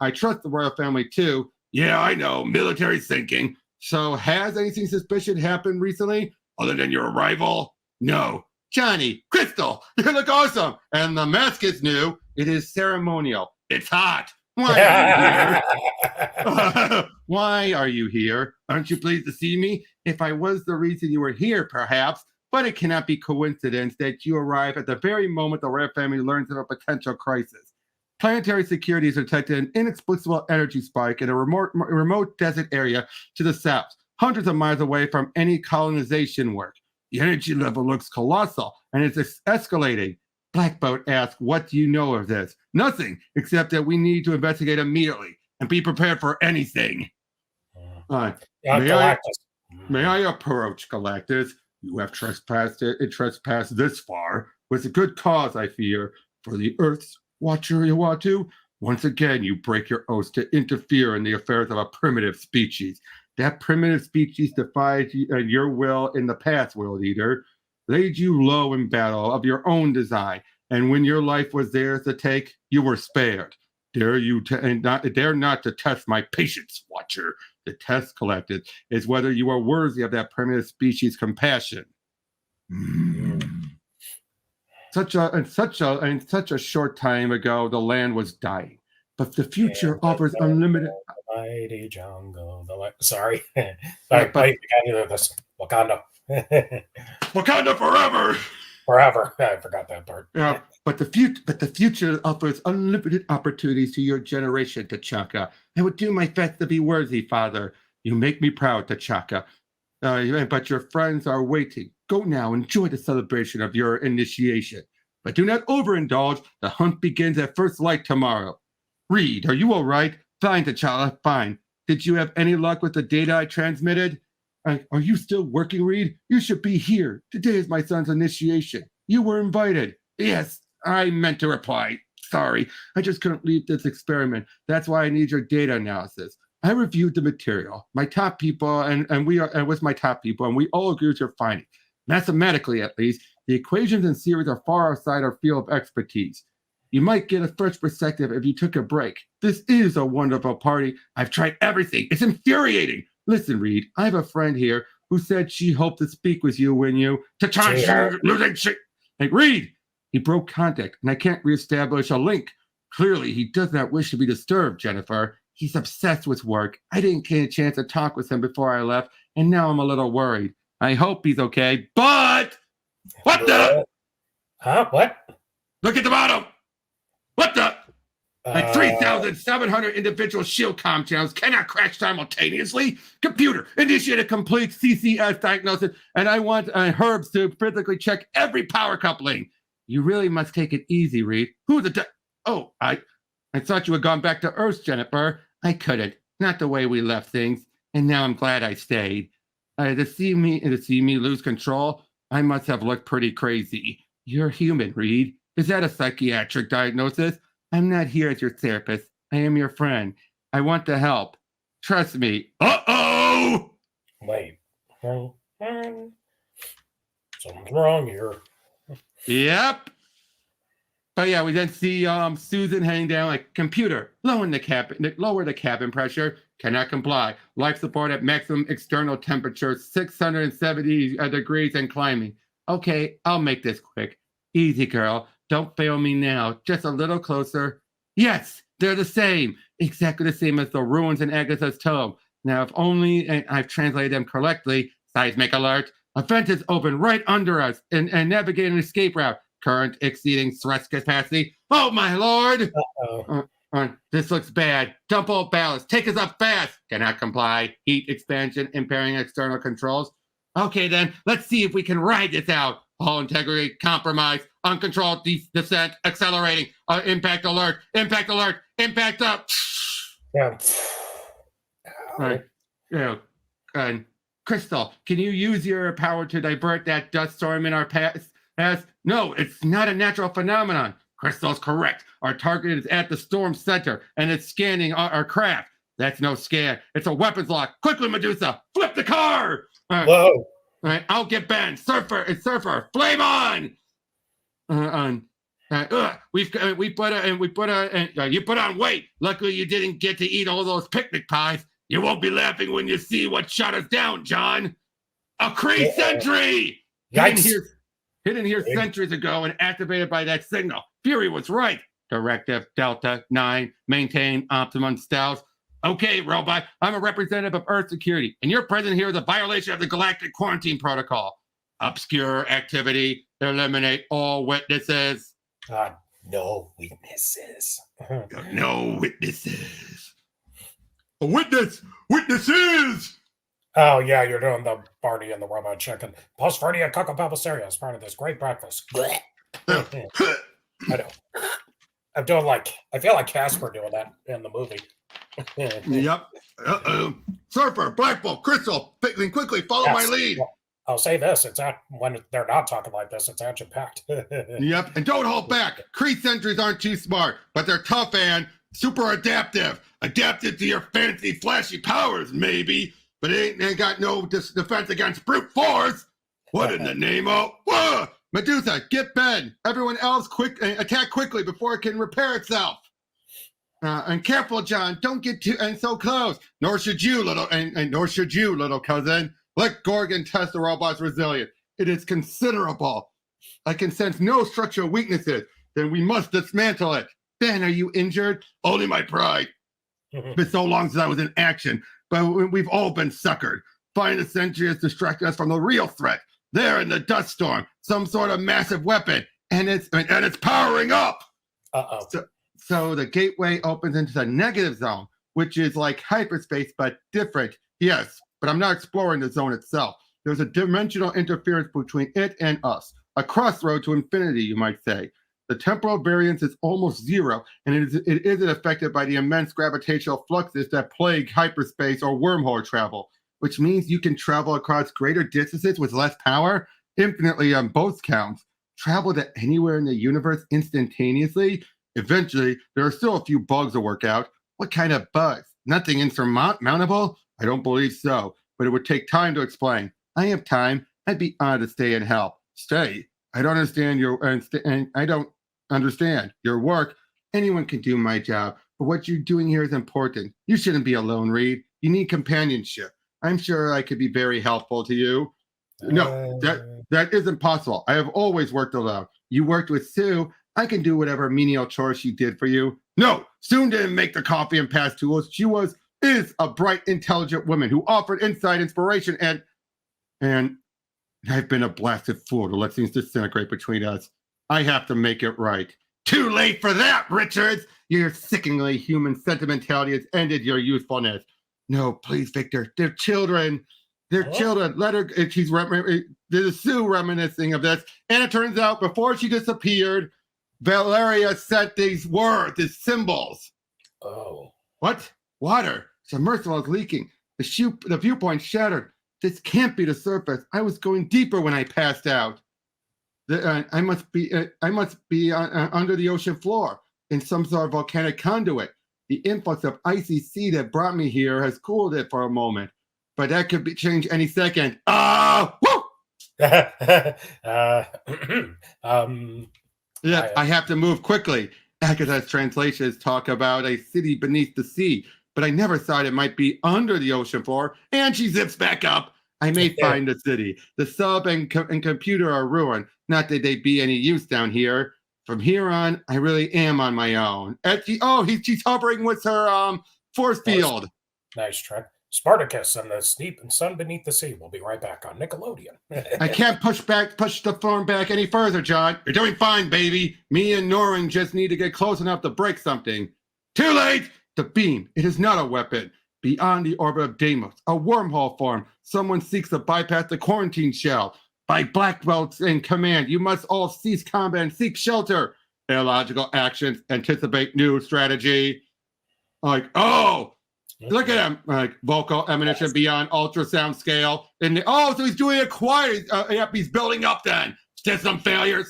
I trust the royal family too. Yeah, I know, military thinking. So has anything suspicious happened recently other than your arrival? No. Johnny, Crystal, you look awesome. And the mask is new. It is ceremonial. It's hot. Why are you here? Why are you here? Aren't you pleased to see me? If I was the reason you were here, perhaps, but it cannot be coincidence that you arrive at the very moment the royal family learns of a potential crisis. Planetary security has detected an inexplicable energy spike in a remote desert area to the south, hundreds of miles away from any colonization work. The energy level looks colossal, and it's escalating. Blackboat asks, what do you know of this? Nothing, except that we need to investigate immediately and be prepared for anything. May I approach, Galactus? You have trespassed this far with a good cause, I fear. For the Earth's Watcher Iwatu, once again you break your oath to interfere in the affairs of a primitive species. That primitive species defied your will in the past, World Eater. Laid you low in battle of your own design, and when your life was theirs to take, you were spared. Dare not to test my patience, Watcher. The test, Collected, is whether you are worthy of that primitive species' compassion. Such a short time ago, the land was dying, but the future offers unlimited. Mighty jungle. Sorry, I got either this Wakanda. Wakanda forever. Forever. I forgot that part. Yeah, but the future offers unlimited opportunities to your generation, T'Chaka. I would do my best to be worthy, Father. You make me proud, T'Chaka. But your friends are waiting. Go now, enjoy the celebration of your initiation. But do not overindulge. The hunt begins at first light tomorrow. Reed, are you all right? Fine, T'Challa, fine. Did you have any luck with the data I transmitted? Are you still working, Reed? You should be here. Today is my son's initiation. You were invited. Yes, I meant to reply. Sorry, I just couldn't leave this experiment. That's why I need your data analysis. I reviewed the material. My top people, and we all agree with your findings. Mathematically, at least, the equations and series are far outside our field of expertise. You might get a fresh perspective if you took a break. This is a wonderful party. I've tried everything. It's infuriating. Listen, Reed, I have a friend here who said she hoped to speak with you when you She- losing shit. Like Reed, he broke contact, and I can't reestablish a link. Clearly, he does not wish to be disturbed, Jennifer. He's obsessed with work. I didn't get a chance to talk with him before I left, and now I'm a little worried. I hope he's okay, but what the? Huh? What? Look at the bottom. What the? Like 3,000. 3,700 individual shield comm channels cannot crash simultaneously. Computer, initiate a complete CCS diagnosis, and I want Herbs to physically check every power coupling. You really must take it easy, Reed. Who the? Oh, I thought you had gone back to Earth, Jennifer. I couldn't. Not the way we left things, and now I'm glad I stayed. To see me lose control, I must have looked pretty crazy. You're human, Reed. Is that a psychiatric diagnosis? I'm not here as your therapist. I am your friend. I want to help. Trust me. Uh-oh! Wait. Something's wrong here. Yep. But yeah, we then see Susan heading down like, computer, lower the cabin pressure. Cannot comply. Life support at maximum external temperature, 670 degrees and climbing. Okay, I'll make this quick. Easy, girl. Don't fail me now. Just a little closer. Yes, they're the same. Exactly the same as the ruins in Agatha's tomb. Now, if only I've translated them correctly. Seismic alert. A vent is open right under us and navigate an escape route. Current exceeding thrust capacity. Oh, my lord. This looks bad. Dump all ballast. Take us up fast. Cannot comply. Heat expansion impairing external controls. Okay, then. Let's see if we can ride this out. Hull integrity compromised. Uncontrolled descent. Accelerating. Impact alert. Impact alert. Impact up. Yeah. Right. Yeah. And Crystal, can you use your power to divert that dust storm in our path? No, it's not a natural phenomenon. Crystal's correct. Our target is at the storm center, and it's scanning our craft. That's no scan. It's a weapons lock. Quickly, Medusa, flip the car. Whoa. All right, I'll get Ben. Surfer, flame on. You put on weight. Luckily, you didn't get to eat all those picnic pies. You won't be laughing when you see what shut us down, John. A Kree sentry. Hidden here centuries ago and activated by that signal. Fury was right. Directive Delta 9, maintain optimum stealth. Okay, robot, I'm a representative of Earth security, and your presence here is a violation of the Galactic Quarantine Protocol. Obscure activity, eliminate all witnesses. No witnesses. No witnesses. A witness! Witnesses! Oh, yeah, you're doing the Barney and the Robot Chicken. Post Fernie and Coco Papaceria as part of this great breakfast. I know. I'm doing I feel like Casper doing that in the movie. Yep. Surfer, Black Bolt, Crystal, quickly, follow my lead. Well, I'll say this, when they're not talking like this, it's action-packed. Yep, and don't hold back. Kree sentries aren't too smart, but they're tough and super adaptive. Adapted to your fancy, flashy powers, maybe. But it ain't got no defense against brute force. What in the name of? Whoa! Medusa, get Ben. Everyone else, attack quickly before it can repair itself. And careful, John. Don't get so close. Nor should you, little cousin. Let Gorgon test the robot's resilience. It is considerable. I can sense no structural weaknesses. Then we must dismantle it. Ben, are you injured? Only my pride. It's been so long since I was in action. But we've all been suckered. Finding the sentry has distracted us from the real threat. There in the dust storm, some sort of massive weapon, and it's powering up. So the gateway opens into the negative zone, which is like hyperspace but different. Yes, but I'm not exploring the zone itself. There's a dimensional interference between it and us, a crossroad to infinity, you might say. The temporal variance is almost zero, and it isn't affected by the immense gravitational fluxes that plague hyperspace or wormhole travel, which means you can travel across greater distances with less power, infinitely on both counts. Travel to anywhere in the universe instantaneously? Eventually, there are still a few bugs to work out. What kind of bugs? Nothing insurmountable? I don't believe so, but it would take time to explain. I have time. I'd be honored to stay and help. Stay? I don't understand your work. Anyone can do my job, but what you're doing here is important. You shouldn't be alone, Reed. You need companionship. I'm sure I could be very helpful to you. No, that isn't possible. I have always worked alone. You worked with Sue. I can do whatever menial chores she did for you. No, Sue didn't make the coffee and pass tools. She is a bright, intelligent woman who offered insight, inspiration, and I've been a blasted fool to let things disintegrate between us. I have to make it right. Too late for that, Richards! Your sickeningly human sentimentality has ended your youthfulness. No, please, Victor. They're children. They're children. Let her. There's Sue reminiscing of this. And it turns out before she disappeared, Valeria sent these symbols. Oh. What? Water. Submersible is leaking. The viewpoint shattered. This can't be the surface. I was going deeper when I passed out. I must be under the ocean floor in some sort of volcanic conduit. The influx of icy sea that brought me here has cooled it for a moment, but that could be changed any second. Woo! Yes, I have to move quickly. Agatha's translations talk about a city beneath the sea, but I never thought it might be under the ocean floor. And she zips back up. I may find the city. The sub and computer are ruined. Not that they'd be any use down here. From here on, I really am on my own. She's hovering with her force field. Nice trick. Spartacus and the Steep and Sun Beneath the Sea. We'll be right back on Nickelodeon. I can't push the phone back any further, John. You're doing fine, baby. Me and Norrin just need to get close enough to break something. Too late! The beam. It is not a weapon. Beyond the orbit of Deimos, a wormhole form. Someone seeks to bypass the quarantine shell. By black belts in command, you must all cease combat and seek shelter. Illogical actions, anticipate new strategy. Look at him. Vocal emanation beyond ultrasound scale. So he's doing it quiet. He's building up then. System failure.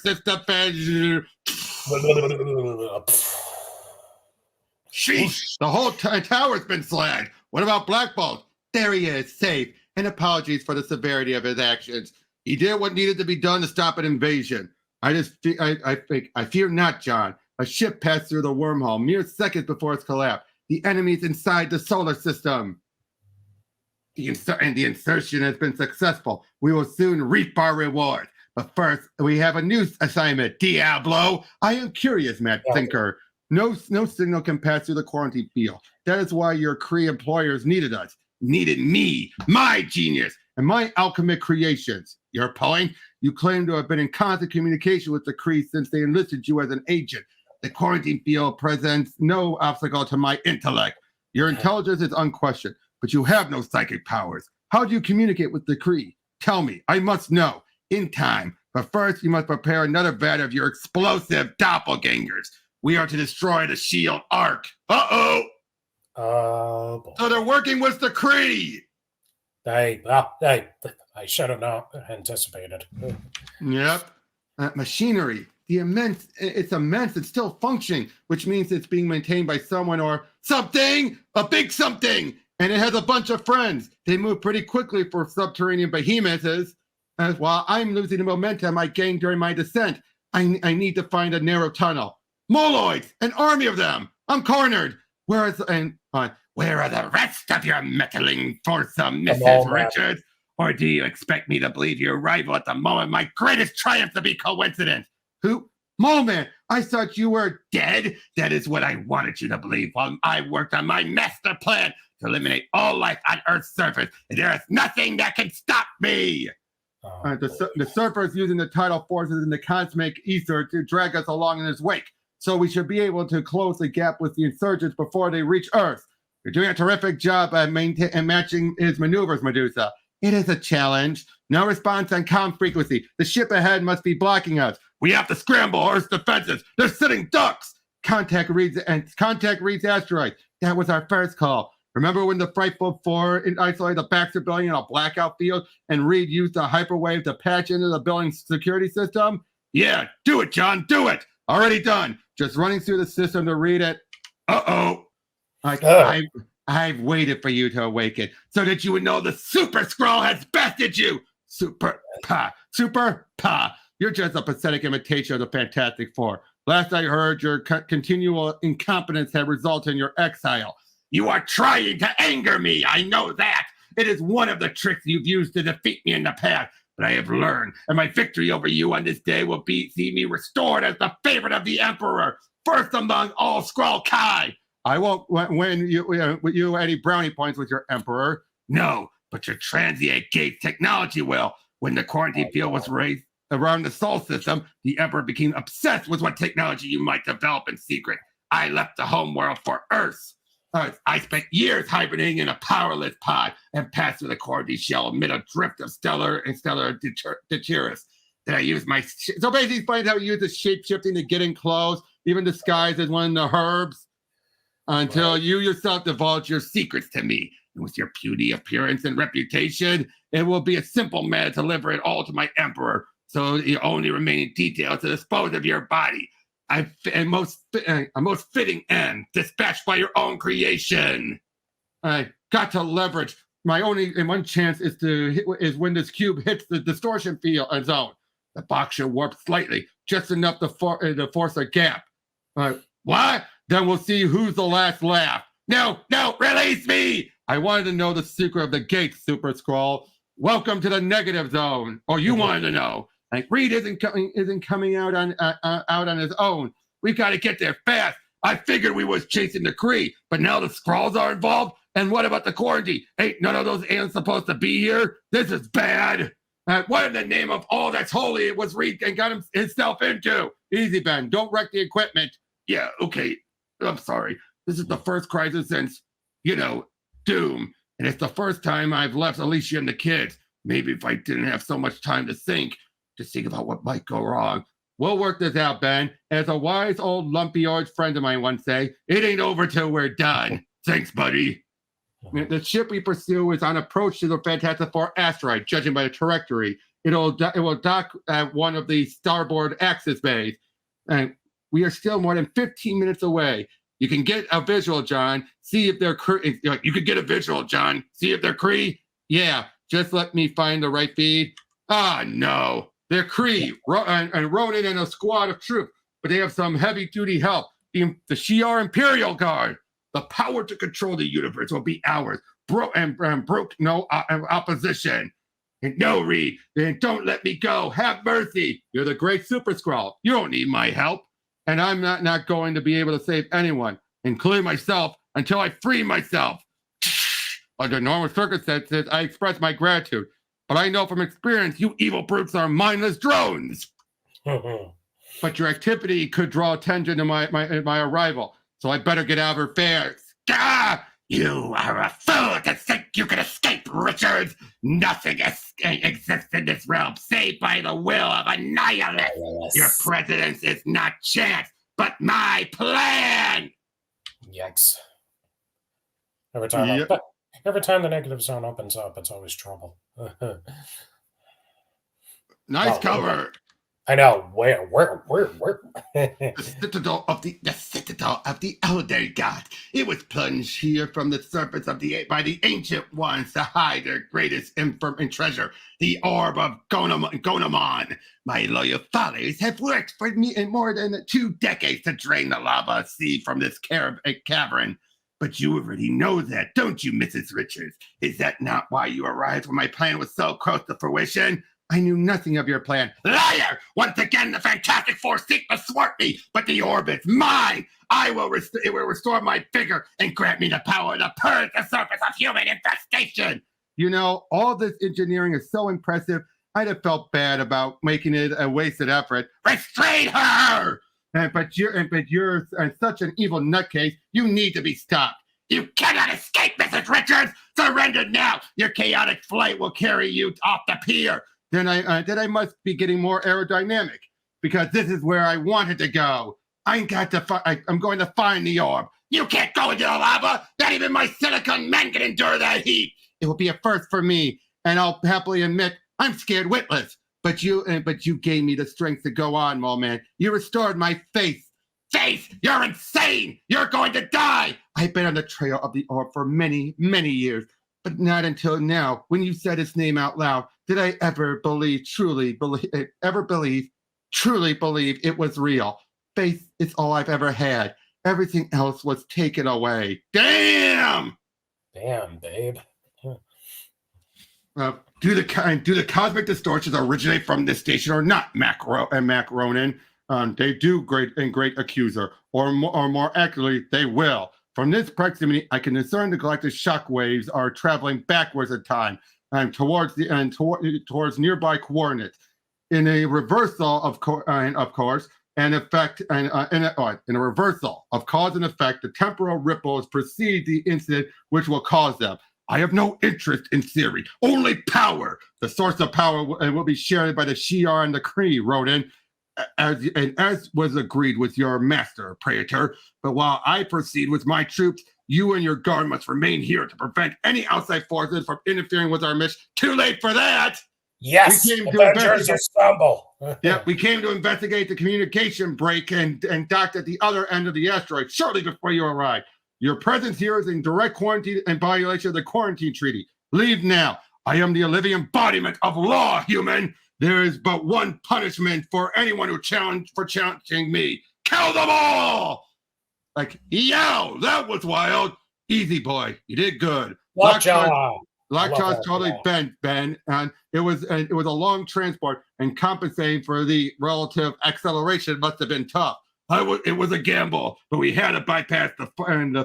Sheesh, the whole tower's been slagged. What about Black Bolt? There he is, safe. And apologies for the severity of his actions. He did what needed to be done to stop an invasion. I fear not, John. A ship passed through the wormhole mere seconds before its collapse. The enemy's inside the solar system. The insertion has been successful. We will soon reap our reward. But first, we have a new assignment, Diablo. I am curious, Mad Thinker. No signal can pass through the quarantine field. That is why your Kree employers needed us. Needed me, my genius, and my alchemic creations. Your point? You claim to have been in constant communication with the Kree since they enlisted you as an agent. The quarantine field presents no obstacle to my intellect. Your intelligence is unquestioned, but you have no psychic powers. How do you communicate with the Kree? Tell me, I must know. In time. But first, you must prepare another vat of your explosive doppelgangers. We are to destroy the shield arc. So they're working with the Kree. I should have not anticipated. Yep. Machinery. It's immense. It's still functioning, which means it's being maintained by someone or something, a big something. And it has a bunch of friends. They move pretty quickly for subterranean behemoths. As while I'm losing the momentum I gained during my descent, I need to find a narrow tunnel. Moloids, an army of them. I'm cornered. Where are the rest of your meddling foursome, Mrs. Richards? Or do you expect me to believe your arrival at the moment my greatest triumph to be coincidence? Who? Mole Man, I thought you were dead. That is what I wanted you to believe while I worked on my master plan to eliminate all life on Earth's surface. And there is nothing that can stop me. The surfer is using the tidal forces in the cosmic ether to drag us along in his wake. So we should be able to close the gap with the insurgents before they reach Earth. You're doing a terrific job at matching his maneuvers, Medusa. It is a challenge. No response on comm frequency. The ship ahead must be blocking us. We have to scramble Earth's defenses. They're sitting ducks. Contact reads asteroid. That was our first call. Remember when the Frightful Four isolated the Baxter building in a blackout field and Reed used the hyperwave to patch into the building's security system? Yeah, do it, John, do it. Already done. Just running through the system to read it. I've waited for you to awaken so that you would know the Super Skrull has bested you. Super Pa. You're just a pathetic imitation of the Fantastic Four. Last I heard, your continual incompetence had resulted in your exile. You are trying to anger me. I know that. It is one of the tricks you've used to defeat me in the past. But I have learned, and my victory over you on this day will see me restored as the favorite of the Emperor, first among all Skrull Kai. I won't win you any brownie points with your Emperor. No, but your transient gate technology will. When the quarantine field was raised around the Sol system, the Emperor became obsessed with what technology you might develop in secret. I left the home world for Earth. I spent years hibernating in a powerless pod and passed through the quarantine shell amid a drift of stellar detritus. Then I used so basically explains how you use the shape-shifting to get in close, even disguised as one of the herbs, until you yourself divulge your secrets to me. And with your puny appearance and reputation, it will be a simple matter to deliver it all to my Emperor. So the only remaining detail is to dispose of your body. A most fitting end, dispatched by your own creation. I got to leverage. My only one chance is when this cube hits the distortion field zone. The box should warp slightly, just enough to force a gap. What? Then we'll see who's the last laugh. No, release me! I wanted to know the secret of the gate, Super Skrull. Welcome to the negative zone. Or you wanted to know. Like Reed isn't coming out on his own. We got to get there fast. I figured we was chasing the Kree, but now the Skrulls are involved. And what about the quarantine? Ain't none of those aliens supposed to be here? This is bad. What in the name of all that's holy it was Reed and got himself into? Easy, Ben. Don't wreck the equipment. Yeah, okay. I'm sorry. This is the first crisis since, Doom. And it's the first time I've left Alicia and the kids. Maybe if I didn't have so much time to think about what might go wrong. We'll work this out, Ben. As a wise old lumpy old friend of mine once say, it ain't over till we're done. Thanks, buddy. The ship we pursue is on approach to the Fantastic Four asteroid, judging by the trajectory. It will dock at one of the starboard access bays. And we are still more than 15 minutes away. You can get a visual, John. See if they're Kree. You could get a visual, John. See if they're Kree. Yeah, just let me find the right feed. No. They're Kree, and Ronan and a squad of troops, but they have some heavy-duty help. The Shi'ar Imperial Guard. The power to control the universe will be ours. Broke no opposition. And no, Reed, then don't let me go. Have mercy. You're the great Super Skrull. You don't need my help. And I'm not going to be able to save anyone, including myself, until I free myself. Under normal circumstances, I express my gratitude. But I know from experience, you evil brutes are mindless drones. But your activity could draw attention to my arrival, so I better get out of her affairs. You are a fool to think you can escape, Richards. Nothing exists in this realm save by the will of a nihilist. Yes. Your presence is not chance, but my plan. Yikes. Every time the negative zone opens up, it's always trouble. Nice cover. I know. Where? The citadel of the Elder God. It was plunged here from the surface by the ancient ones to hide their greatest treasure, the orb of Gonamon. My loyal followers have worked for me in more than 2 decades to drain the lava sea from this cavern. But you already know that, don't you, Mrs. Richards? Is that not why you arrived when my plan was so close to fruition? I knew nothing of your plan. Liar! Once again, the Fantastic Four seek to thwart me, but the orb is mine. It will restore my vigor and grant me the power to purge the surface of human infestation. All this engineering is so impressive, I'd have felt bad about making it a wasted effort. Restrain her! But you're such an evil nutcase, you need to be stopped. You cannot escape, Mrs. Richards! Surrender now! Your chaotic flight will carry you off the pier. Then I must be getting more aerodynamic, because this is where I wanted to go. I'm going to find the orb. You can't go into the lava! Not even my silicon men can endure that heat! It will be a first for me, and I'll happily admit I'm scared witless. But you gave me the strength to go on, Mole Man. You restored my faith. Faith? You're insane! You're going to die! I've been on the trail of the orb for many, many years, but not until now, when you said its name out loud, did I ever truly believe it was real. Faith is all I've ever had. Everything else was taken away. Damn! Damn, babe. Do the cosmic distortions originate from this station or not, Mac Ronan? They do, great accuser, or more accurately, they will. From this proximity, I can discern the galactic shock waves are traveling backwards in time and towards nearby coordinates. In a reversal of course, an effect, in a reversal of cause and effect, the temporal ripples precede the incident which will cause them. I have no interest in theory, only power. The source of power will be shared by the Shi'ar and the Kree, Ronan, as was agreed with your master, Praetor. But while I proceed with my troops, you and your guard must remain here to prevent any outside forces from interfering with our mission. Too late for that! Yes, Avengers assemble. Yeah, we came to investigate the communication break and docked at the other end of the asteroid shortly before you arrived. Your presence here is in direct quarantine and violation of the quarantine treaty. Leave now. I am the living embodiment of law, human. There is but one punishment for anyone who challenging me. Kill them all! Like, yow, that was wild. Easy, boy. You did good. Lockjaw's totally bent, Ben, and it was a long transport, and compensating for the relative acceleration must have been tough. It was a gamble, but we had to bypass the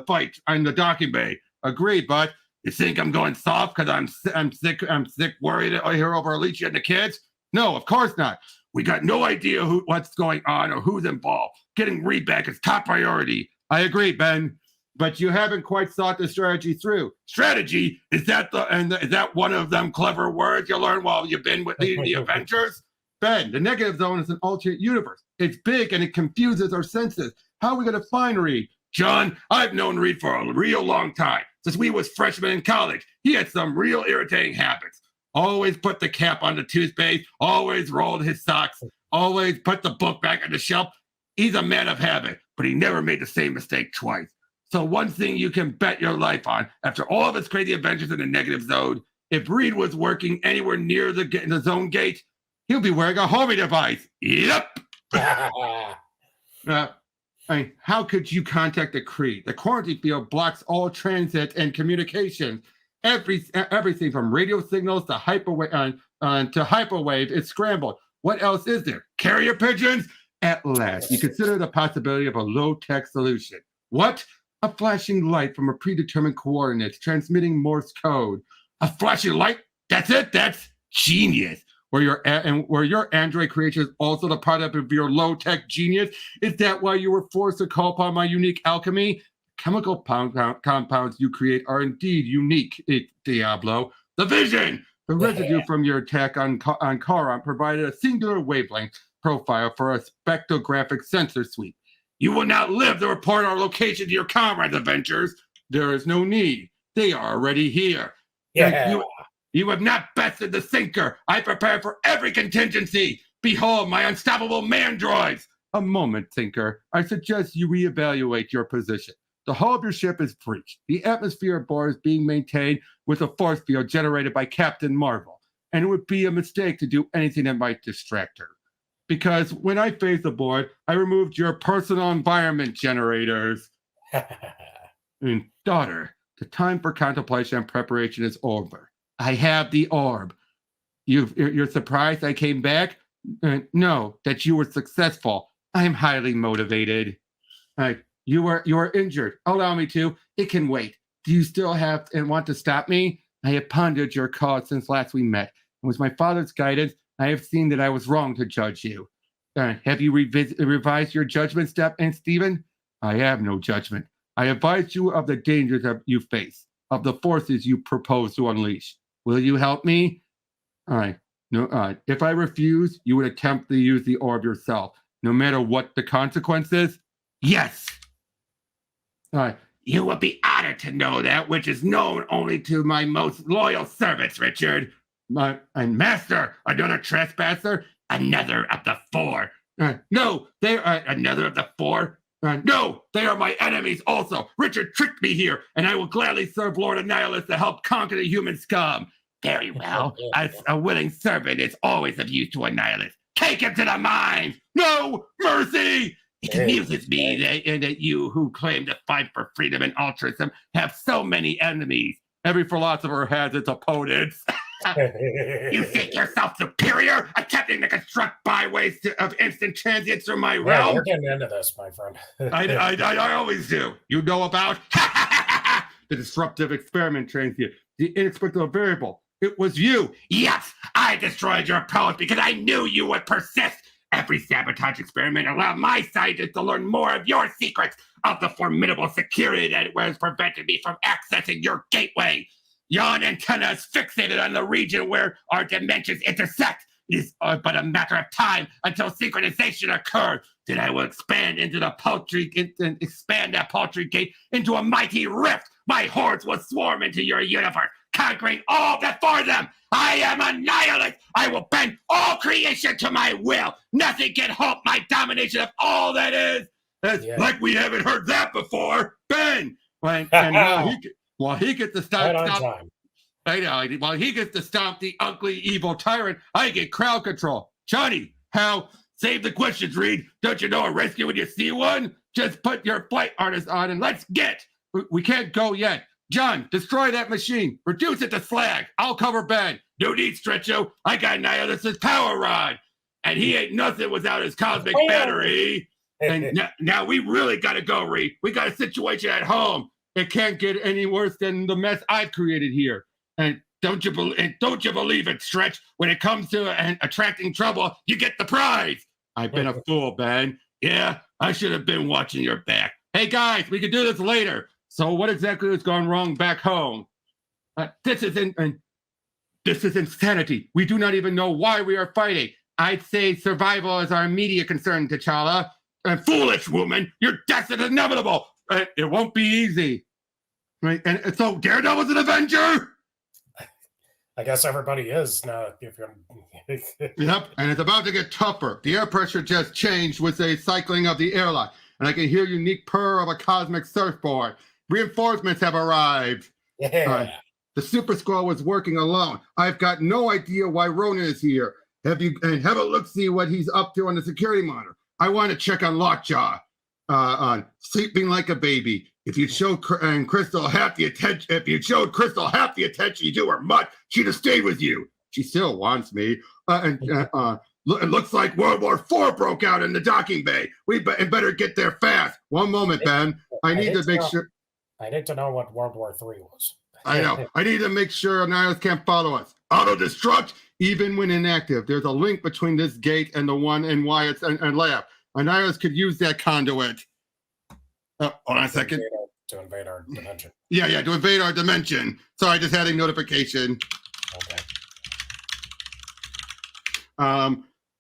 fight in the docking bay. Agreed, but you think I'm going soft because I'm sick, worried here over Alicia and the kids? No, of course not. We got no idea what's going on or who's involved. Getting Reed back is top priority. I agree, Ben. But you haven't quite thought the strategy through. Strategy? Is that one of them clever words you learned while you've been with the Avengers? Ben, the negative zone is an alternate universe. It's big and it confuses our senses. How are we going to find Reed? John, I've known Reed for a real long time. Since we was freshmen in college. He had some real irritating habits. Always put the cap on the toothpaste. Always rolled his socks. Always put the book back on the shelf. He's a man of habit, but he never made the same mistake twice. So one thing you can bet your life on, after all of his crazy adventures in the negative zone, if Reed was working anywhere near the zone gate, he'll be wearing a homing device. Yep. How could you contact the Kree? The quarantine field blocks all transit and communication. Everything from radio signals to hyperwave is scrambled. What else is there? Carrier pigeons? At last, you consider the possibility of a low-tech solution. What? A flashing light from a predetermined coordinates transmitting Morse code. A flashing light? That's it? That's genius. Were your android creations also the product of your low-tech genius? Is that why you were forced to call upon my unique alchemy? Chemical compounds you create are indeed unique, Diablo. The vision! The residue from your attack on Charon provided a singular wavelength profile for a spectrographic sensor suite. You will not live to report our location to your comrades, Avengers. There is no need. They are already here. Yeah. You have not bested the sinker. I prepare for every contingency. Behold my unstoppable mandroids. A moment, Thinker. I suggest you reevaluate your position. The hull of your ship is breached. The atmosphere aboard is being maintained with a force field generated by Captain Marvel, and it would be a mistake to do anything that might distract her. Because when I phased aboard, I removed your personal environment generators. And daughter, the time for contemplation and preparation is over. I have the orb. You're surprised I came back? No, that you were successful. I'm highly motivated. You are injured. Allow me to. It can wait. Do you still have and want to stop me? I have pondered your cause since last we met. And with my father's guidance, I have seen that I was wrong to judge you. Have you revised your judgment, Stephen? I have no judgment. I advise you of the dangers that you face, of the forces you propose to unleash. Will you help me? No. If I refuse, you would attempt to use the orb yourself, no matter what the consequences? Yes. You would be honored to know that, which is known only to my most loyal servants, Richard. And master, another trespasser, another of the four. No, they are another of the four. No, they are my enemies also. Richard tricked me here, and I will gladly serve Lord Annihilus to help conquer the human scum. Very well. As a willing servant is always of use to Annihilus. Take him to the mines. No mercy. It amuses me that you who claim to fight for freedom and altruism have so many enemies. Every philosopher has its opponents. You think yourself superior, attempting to construct byways of instant transit through my Yeah, realm? you're getting into this, my friend. I always do. You know about the disruptive experiment transient, the inexplicable variable. It was you. Yes, I destroyed your post because I knew you would persist. Every sabotage experiment allowed my scientists to learn more of your secrets, of the formidable security that was preventing me from accessing your gateway. Yon antenna is fixated on the region where our dimensions intersect. It is but a matter of time until synchronization occurs. Then I will expand that paltry gate into a mighty rift. My hordes will swarm into your universe, conquering all before them. I am a nihilist. I will bend all creation to my will. Nothing can halt my domination of all that is. Like we haven't heard that before. Ben! And while he gets to stop, I know. While he gets to stop the ugly, evil tyrant, I get crowd control. Johnny, how? Save the questions, Reed. Don't you know a rescue when you see one? Just put your flight artist on and let's get. We can't go yet. John, destroy that machine. Reduce it to slag. I'll cover Ben. No need, Stretcho. I got Nihilust's power rod. And he ain't nothing without his cosmic battery. And now we really got to go, Reed. We got a situation at home. It can't get any worse than the mess I've created here. And don't you believe it, Stretch? When it comes to attracting trouble, you get the prize. I've been a fool, Ben. Yeah, I should have been watching your back. Hey, guys, we can do this later. So what exactly has gone wrong back home? This is insanity. We do not even know why we are fighting. I'd say survival is our immediate concern, T'Challa. And foolish woman, your death is inevitable. It won't be easy. Right? And so Daredevil's an Avenger? I guess everybody is now. Yep, and it's about to get tougher. The air pressure just changed with the cycling of the airlock, and I can hear unique purr of a cosmic surfboard. Reinforcements have arrived. Yeah. The Super Squad was working alone. I've got no idea why Ronan is here. Have a look, see what he's up to on the security monitor. I want to check on Lockjaw, on sleeping like a baby. If you showed Crystal half the attention, you do her much, she'd have stayed with you. She still wants me. It looks like World War IV broke out in the docking bay. We better get there fast. One moment, Ben. I need to make sure. I need to know what World War III was. I know. I need to make sure Nihilus can't follow us. Auto-destruct, even when inactive. There's a link between this gate and the one in Wyatt's and lab. Nihilus could use that conduit. Hold on a second. To invade our dimension. Yeah, to invade our dimension. Sorry, just had a notification. Okay.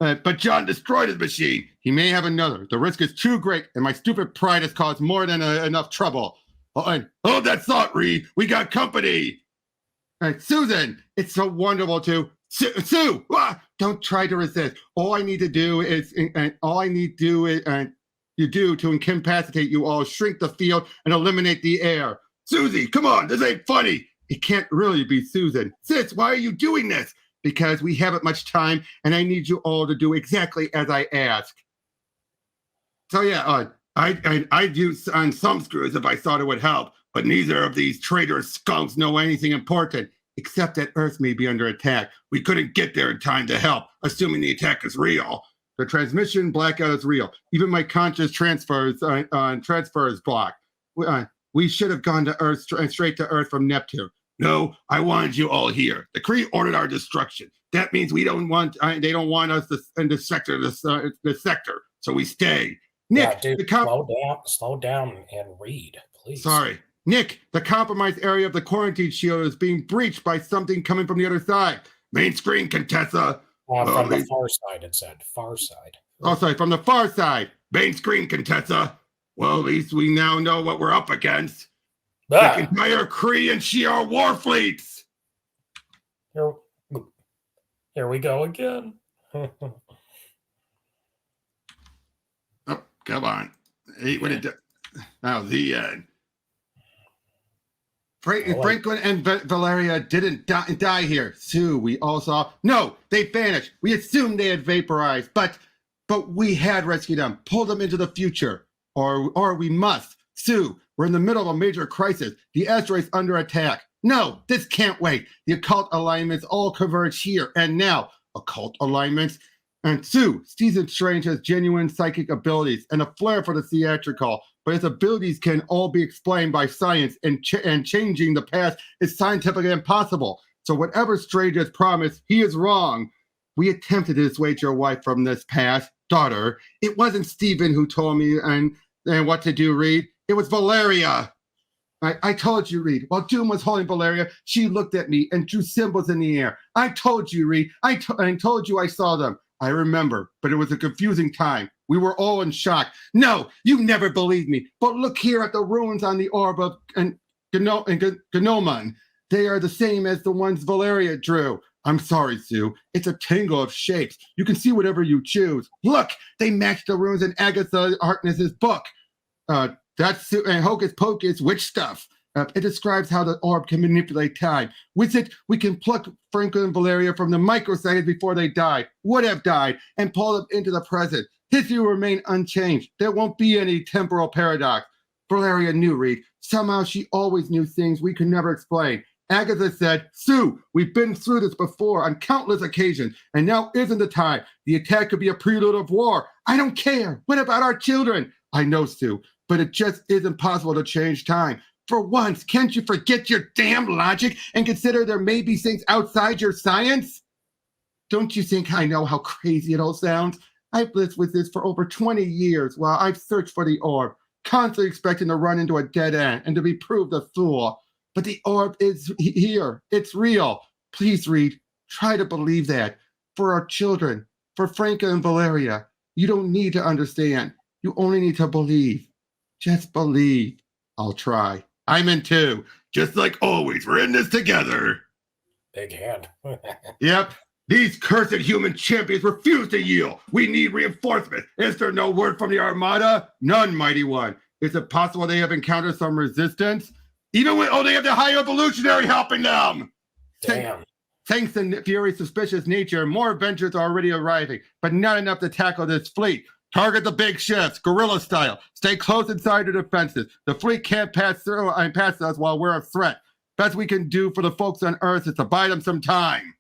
But John destroyed his machine. He may have another. The risk is too great, and my stupid pride has caused more than enough trouble. Hold that thought, Reed. We got company. Susan, it's so wonderful to Sue. Don't try to resist. All I need to do is you do to incapacitate you all, shrink the field and eliminate the air. Susie, come on, this ain't funny. It can't really be Susan. Sis, why are you doing this? Because we haven't much time and I need you all to do exactly as I ask. So yeah, I'd use on some screws if I thought it would help, but neither of these traitorous skunks know anything important, except that Earth may be under attack. We couldn't get there in time to help, assuming the attack is real. The transmission blackout is real. Even my conscious transfers blocked. We should have gone to Earth, straight to Earth from Neptune. No, I wanted you all here. The Kree ordered our destruction. That means they don't want us in the sector, so we stay. Nick, yeah, dude, slow down and read, please. Sorry. Nick, the compromised area of the quarantine shield is being breached by something coming from the other side. Main screen, Contessa. From the far side, it said. Far side. Oh, sorry, from the far side. Main screen, Contessa. Well, at least we now know what we're up against. The entire Kree and Shi'ar war fleets. Here we go again. Oh, come on. The end. Franklin and Valeria didn't die here. Sue, we all saw. No, they vanished. We assumed they had vaporized, but we had rescued them, pulled them into the future, or we must. Sue, we're in the middle of a major crisis. The asteroid's under attack. No, this can't wait. The occult alignments all converge here and now. Occult alignments. And Sue, Stephen Strange has genuine psychic abilities and a flair for the theatrical, but his abilities can all be explained by science, and changing the past is scientifically impossible. So whatever Strange has promised, he is wrong. We attempted to dissuade your wife from this past, daughter. It wasn't Stephen who told me and what to do, Reed. It was Valeria. I told you, Reed. While Doom was holding Valeria, she looked at me and drew symbols in the air. I told you, Reed. I told you I saw them. I remember, but it was a confusing time. We were all in shock. No, you never believed me. But look here at the ruins on the orb of Gnomon. They are the same as the ones Valeria drew. I'm sorry, Sue. It's a tangle of shapes. You can see whatever you choose. Look, they match the runes in Agatha Harkness's book. That's and Hocus Pocus witch stuff. It describes how the orb can manipulate time. With it, we can pluck Franklin and Valeria from the microseconds before they died, would have died, and pull them into the present. History will remain unchanged. There won't be any temporal paradox. Valeria knew, Reed. Somehow she always knew things we could never explain. Agatha said, Sue, we've been through this before on countless occasions, and now isn't the time. The attack could be a prelude of war. I don't care. What about our children? I know, Sue, but it just isn't possible to change time. For once, can't you forget your damn logic and consider there may be things outside your science? Don't you think I know how crazy it all sounds? I've lived with this for over 20 years while I've searched for the orb, constantly expecting to run into a dead end and to be proved a fool. But the orb is here. It's real. Please, Reed, try to believe that. For our children, for Franca and Valeria, you don't need to understand. You only need to believe. Just believe. I'll try. I'm in too. Just like always, we're in this together. Big hand. Yep. These cursed human champions refuse to yield. We need reinforcement. Is there no word from the Armada? None, mighty one. Is it possible they have encountered some resistance? Even when they have the high evolutionary helping them. Damn. Thanks to Fury's suspicious nature, more adventures are already arriving, but not enough to tackle this fleet. Target the big ships, guerrilla style. Stay close inside the defenses. The fleet can't pass us while we're a threat. Best we can do for the folks on Earth is to buy them some time.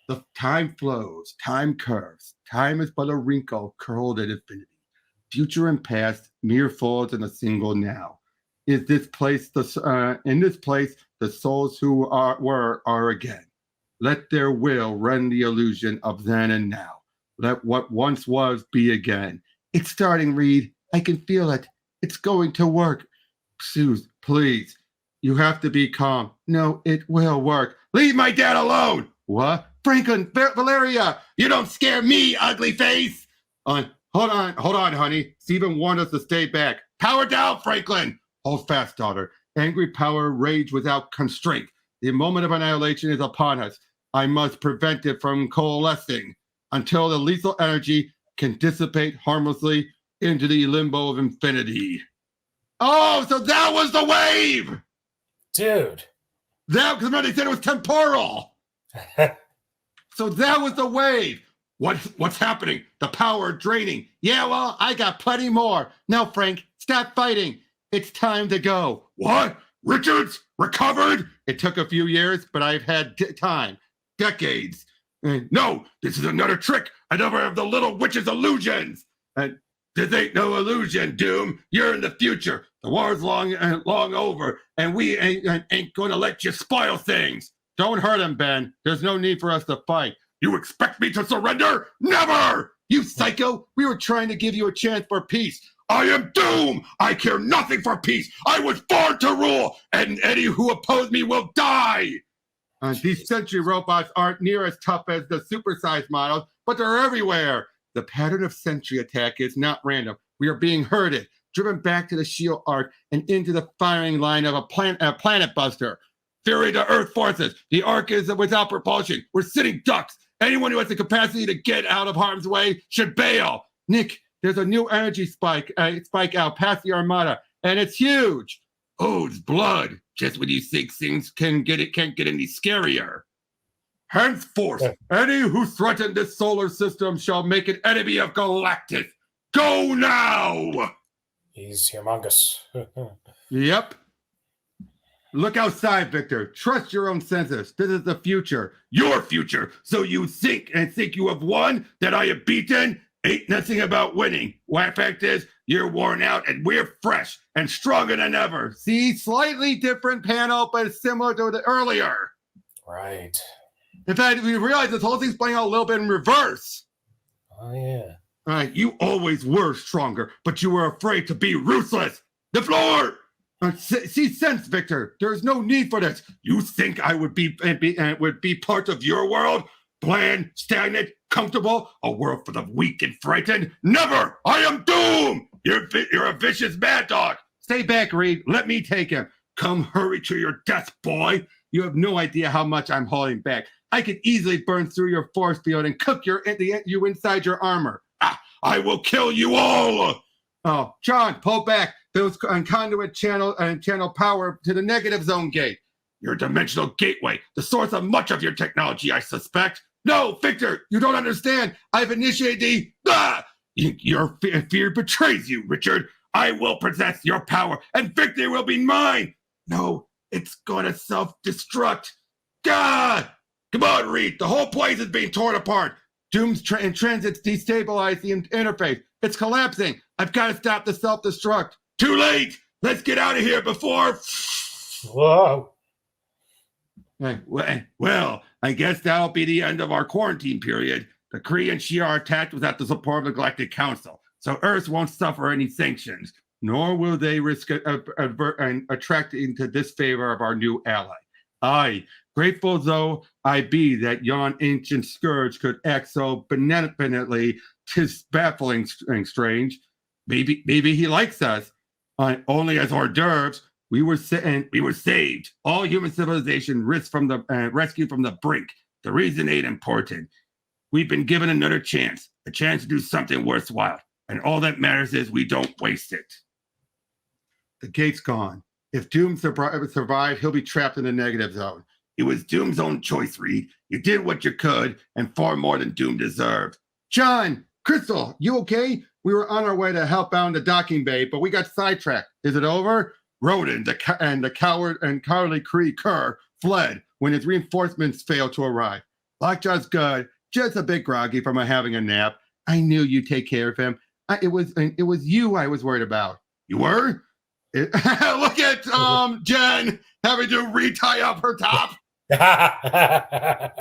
The time flows, time curves. Time is but a wrinkle curled at infinity. Future and past, mere folds in a single now. In this place, the souls who were are again. Let their will rend the illusion of then and now. Let what once was be again. It's starting, Reed. I can feel it. It's going to work. Suze, please. You have to be calm. No, it will work. Leave my dad alone. What? Franklin, Valeria, you don't scare me, ugly face. Hold on, honey. Stephen warned us to stay back. Power down, Franklin. Hold fast, daughter. Angry power, rage without constraint. The moment of annihilation is upon us. I must prevent it from coalescing until the lethal energy can dissipate harmlessly into the limbo of infinity. Oh, so that was the wave! Dude. That, because remember they said it was temporal. So that was the wave. What's happening? The power draining. Yeah, well, I got plenty more. Now, Frank, stop fighting. It's time to go. What? Richards recovered? It took a few years, but I've had time. Decades. No, this is another trick. Another of the little witch's illusions. This ain't no illusion, Doom. You're in the future. The war's long over, and we ain't going to let you spoil things. Don't hurt him, Ben. There's no need for us to fight. You expect me to surrender? Never! You psycho! We were trying to give you a chance for peace. I am Doom! I care nothing for peace. I was born to rule, and any who oppose me will die. These Sentry robots aren't near as tough as the supersized models, but they're everywhere. The pattern of Sentry attack is not random. We are being herded, driven back to the shield arc and into the firing line of a planet buster. Fury to Earth forces. The arc is without propulsion. We're sitting ducks. Anyone who has the capacity to get out of harm's way should bail. Nick, there's a new energy spike out past the Armada, and it's huge. Oh, it's blood. Just when you think things can't get any scarier. Henceforth, any who threaten this solar system shall make an enemy of Galactus. Go now! He's humongous. Yep. Look outside, Victor. Trust your own senses. This is the future. Your future. So you think you have won, that I have beaten? Ain't nothing about winning. What fact is, you're worn out and we're fresh and stronger than ever. See, slightly different panel, but similar to the earlier. Right. In fact, we realize this whole thing's playing out a little bit in reverse. Oh, yeah. All right, you always were stronger, but you were afraid to be ruthless. The floor! See sense, Victor. There's no need for this. You think I would be part of your world? Bland, stagnant, comfortable, a world for the weak and frightened? Never! I am doomed! You're a vicious mad dog. Stay back, Reed. Let me take him. Come hurry to your death, boy. You have no idea how much I'm holding back. I could easily burn through your force field and cook you inside your armor. I will kill you all! Oh, John, pull back those conduit channel power to the negative zone gate. Your dimensional gateway, the source of much of your technology, I suspect. No, Victor, you don't understand. I've initiated your fear betrays you, Richard. I will possess your power, and victory will be mine. No, it's gonna self-destruct. God! Come on, Reed. The whole place is being torn apart. Doom's transit's destabilized the interface. It's collapsing. I've got to stop the self-destruct. Too late. Let's get out of here before... Whoa. Well, I guess that'll be the end of our quarantine period. The Kree and Shi'ar attacked without the support of the Galactic Council, so Earth won't suffer any sanctions, nor will they risk attracting to disfavor of our new ally. Aye, grateful though I be that yon ancient scourge could act so benevolently, 'tis baffling and strange. Maybe he likes us. Only as hors d'oeuvres, we were saved. All human civilization rescued from the brink. The reason ain't important. We've been given another chance, a chance to do something worthwhile, and all that matters is we don't waste it. The gate's gone. If Doom survived, he'll be trapped in the negative zone. It was Doom's own choice, Reed. You did what you could, and far more than Doom deserved. John, Crystal, you okay? We were on our way to help out in the docking bay, but we got sidetracked. Is it over? Roden, the cowardly Kree Kerr fled when his reinforcements failed to arrive. Lockjaw's good, just a bit groggy from having a nap. I knew you'd take care of him. It was you I was worried about. You were? Look at Jen having to re-tie up her top.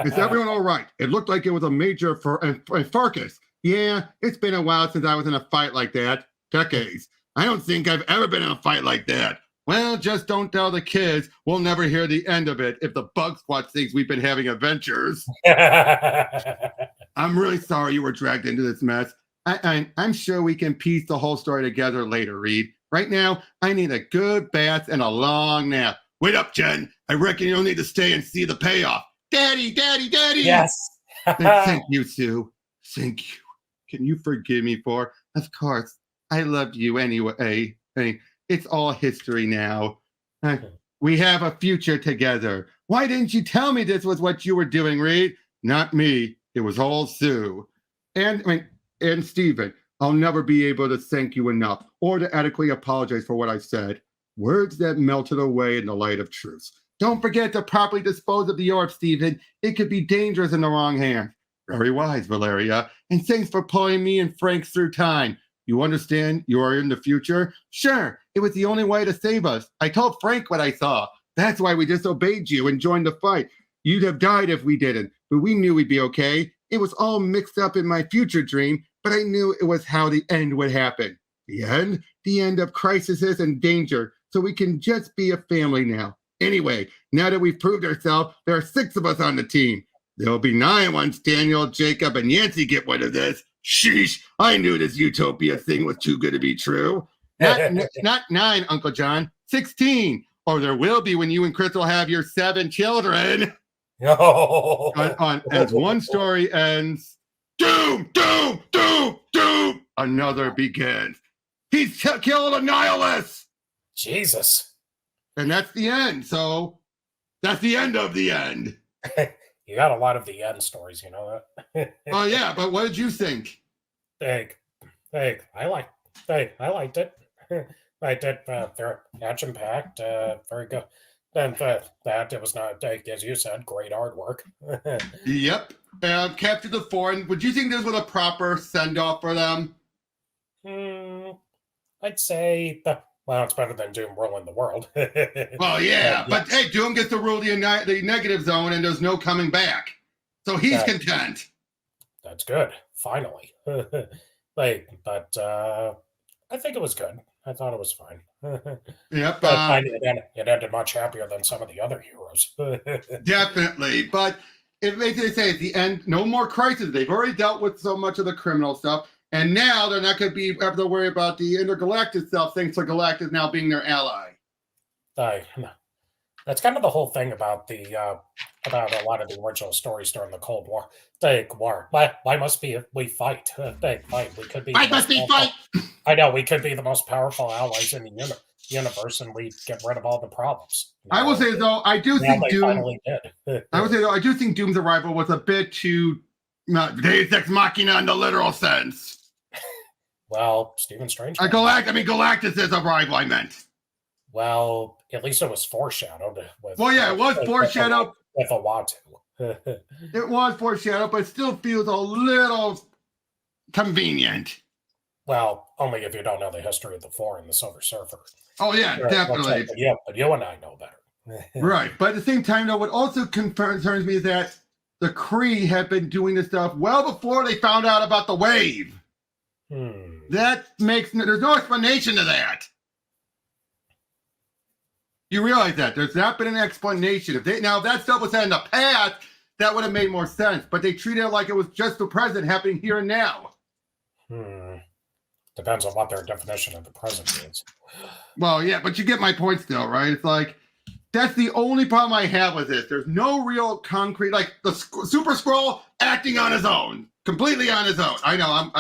Is everyone all right? It looked like it was a major fracas. Yeah, it's been a while since I was in a fight like that. Decades. I don't think I've ever been in a fight like that. Well, just don't tell the kids. We'll never hear the end of it if the Bug Squad thinks we've been having adventures. I'm really sorry you were dragged into this mess. I'm sure we can piece the whole story together later, Reed. Right now, I need a good bath and a long nap. Wait up, Jen. I reckon you'll need to stay and see the payoff. Daddy, Daddy, Daddy. Yes. Thank you, Sue. Thank you. Can you forgive me for? Of course. I love you anyway. It's all history now. We have a future together. Why didn't you tell me this was what you were doing, Reed? Not me. It was all Sue. And Stephen, I'll never be able to thank you enough or to adequately apologize for what I said. Words that melted away in the light of truth. Don't forget to properly dispose of the orb, Stephen. It could be dangerous in the wrong hands. Very wise, Valeria. And thanks for pulling me and Frank through time. You understand you are in the future? Sure, it was the only way to save us. I told Frank what I saw. That's why we disobeyed you and joined the fight. You'd have died if we didn't, but we knew we'd be okay. It was all mixed up in my future dream, but I knew it was how the end would happen. The end? The end of crises and danger, so we can just be a family now. Anyway, now that we've proved ourselves, there are 6 of us on the team. There'll be 9 once Daniel, Jacob, and Yancey get one of this. Sheesh, I knew this Utopia thing was too good to be true. Not 9, Uncle John, 16. Or there will be when you and Crystal have your 7 children. As one story ends, doom, doom, doom, doom, another begins. He's killed a nihilist. Jesus. And that's the end. So that's the end of the end. You got a lot of the end stories, you know that. Oh yeah, but what did you think? I liked it. I did very action packed. Very good. And that it was not, as you said, great artwork. Yep. Captured the foreign. Would you think this was a proper send off for them? I'd say, well, it's better than Doom ruling the world. Well, yeah, but hey, Doom gets to rule the negative zone, and there's no coming back, so he's content. That's good. Finally, but I think it was good. I thought it was fine. Yep. But it ended much happier than some of the other heroes. Definitely, but it makes it say at the end, no more crisis. They've already dealt with so much of the criminal stuff. And now they're not going to have to worry about the intergalactic stuff, thanks to Galactus now being their ally. That's kind of the whole thing about about a lot of the original stories during the Cold War. Why must we fight? We could be. Why must we fight? I know we could be the most powerful allies in the universe, and we get rid of all the problems. I will say though, I do think Doom. Finally did. I would say though, I do think Doom's arrival was a bit too Deus Ex Machina in the literal sense. Well, Stephen Strange. Galactus' arrival, I meant. Well, at least it was foreshadowed. It was foreshadowed. With a Watu. It was foreshadowed, but it still feels a little convenient. Well, only if you don't know the history of the Four and the Silver Surfer. Oh, yeah, definitely. But you and I know better. Right. But at the same time, though, what also concerns me is that the Kree have been doing this stuff well before they found out about the wave. There's no explanation to that. You realize that there's not been an explanation. If that stuff was said in the past, that would have made more sense. But they treated it like it was just the present happening here and now. Depends on what their definition of the present means. Well, yeah, but you get my point still, right? It's like that's the only problem I have with this. There's no real concrete, like the Super Skrull acting on his own, completely on his own. I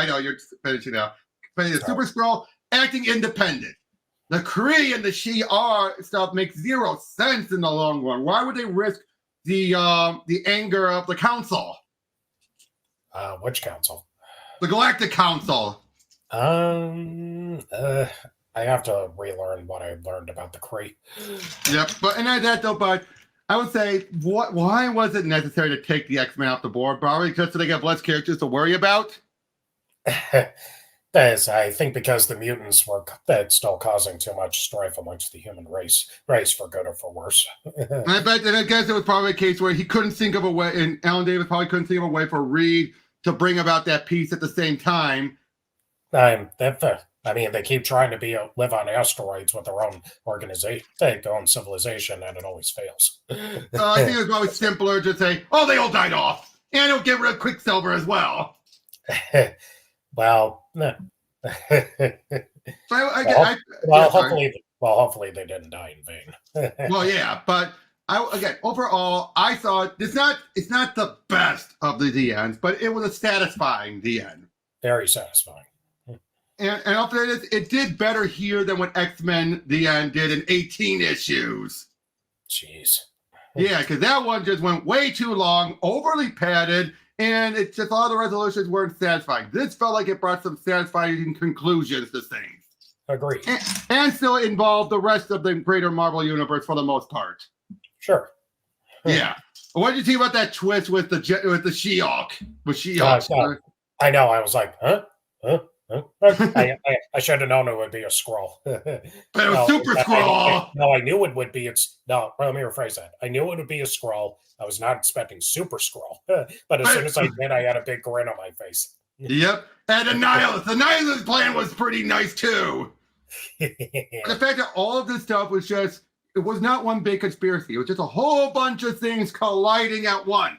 know you're finishing now. But the Super Skrull acting independent. The Kree and the Shi'ar stuff makes zero sense in the long run. Why would they risk the anger of the Council? Which council? The Galactic Council. I have to relearn what I learned about the Kree. Yep, but I would say, why was it necessary to take the X-Men off the board? Probably just so they got less characters to worry about. I think because the mutants were still causing too much strife amongst the human race for good or for worse. I guess it was probably a case where he couldn't think of a way, and Alan Davis probably couldn't think of a way for Reed to bring about that peace at the same time. They keep trying to live on asteroids with their own organization, their own civilization, and it always fails. I think it was probably simpler to say, "Oh, they all died off, and it'll get rid of Quicksilver as well." Well, hopefully they didn't die in vain. Well, yeah, but overall, I thought it's not the best of the ends, but it was a satisfying the end. Very satisfying. And after this, it did better here than what X-Men the End did in 18 issues. Jeez. Yeah, because that one just went way too long, overly padded, and it's just all the resolutions weren't satisfying. This felt like it brought some satisfying conclusions to things. Agreed. And still involved the rest of the greater Marvel universe for the most part. Sure. Yeah. What did you think about that twist with the She-Hulk? With She-Hulk? I know. I was like, huh? I should have known it would be a Skrull. But it was Super Skrull. No, I knew it would be. No, let me rephrase that. I knew it would be a Skrull. I was not expecting Super Skrull. But as soon as I did, I had a big grin on my face. Yep. And Annihilus. The Annihilus plan was pretty nice too. The fact that all of this stuff was just, it was not one big conspiracy. It was just a whole bunch of things colliding at once.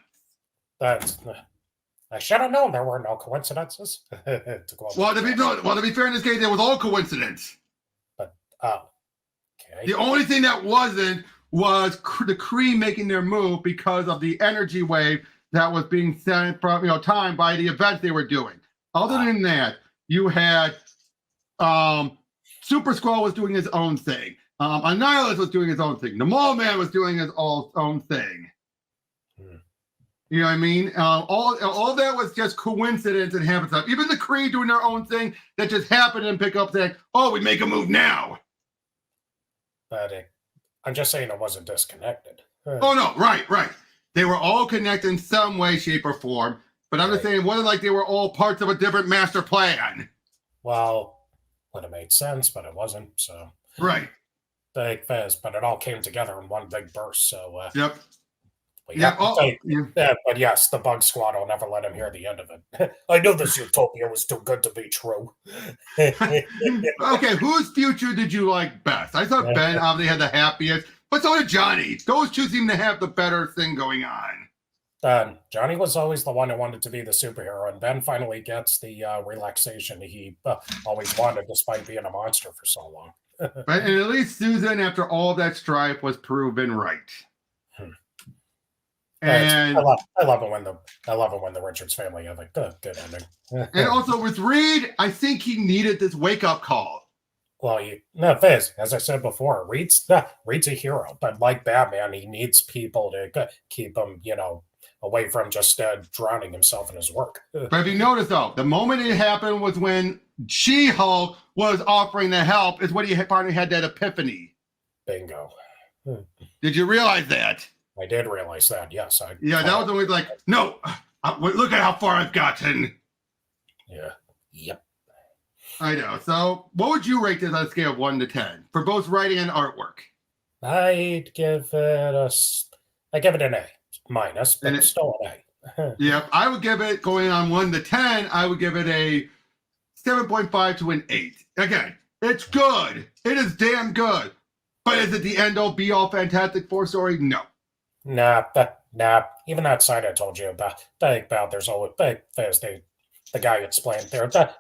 I should have known there were no coincidences. To be fair, in this case, it was all coincidence. But okay. The only thing that wasn't was the Kree making their move because of the energy wave that was being sent from time by the events they were doing. Other than that, you had Super Skrull was doing his own thing. Annihilus was doing his own thing. The Mole Man was doing his own thing. You know what I mean? All that was just coincidence and happened stuff. Even the Kree doing their own thing that just happened and pick up saying, "Oh, we make a move now." But I'm just saying it wasn't disconnected. Oh no, right. They were all connected in some way, shape, or form. But I'm just saying it wasn't like they were all parts of a different master plan. Well, would have made sense, but it wasn't. So Right. big fizz, but it all came together in one big burst. So Yep. but yes, the Bug Squad will never let him hear the end of it. I knew this Utopia was too good to be true. Okay, whose future did you like best? I thought Ben obviously had the happiest, but so did Johnny. Those two seem to have the better thing going on. Johnny was always the one who wanted to be the superhero, and Ben finally gets the relaxation he always wanted, despite being a monster for so long. Right, and at least Susan, after all that strife, was proven right. And I love it when the Richards family have a good ending. And also with Reed, I think he needed this wake up call. Well, Fizz, as I said before, Reed's a hero, but like Batman, he needs people to keep him, away from just drowning himself in his work. But if you notice, though, the moment it happened was when She-Hulk was offering the help, is when he finally had that epiphany. Bingo. Did you realize that? I did realize that, yes. That was always like, no, look at how far I've gotten. Yeah. Yep. I know. So what would you rate this on a scale of 1 to 10 for both writing and artwork? I'd give it an A minus, but still an A. Yep. I would give it, going on 1 to 10, I would give it a 7.5 to an 8. Again, it's good. It is damn good. But is it the end-all, be-all Fantastic Four story? No. Nah. Even that side I told you about, there's always the guy explained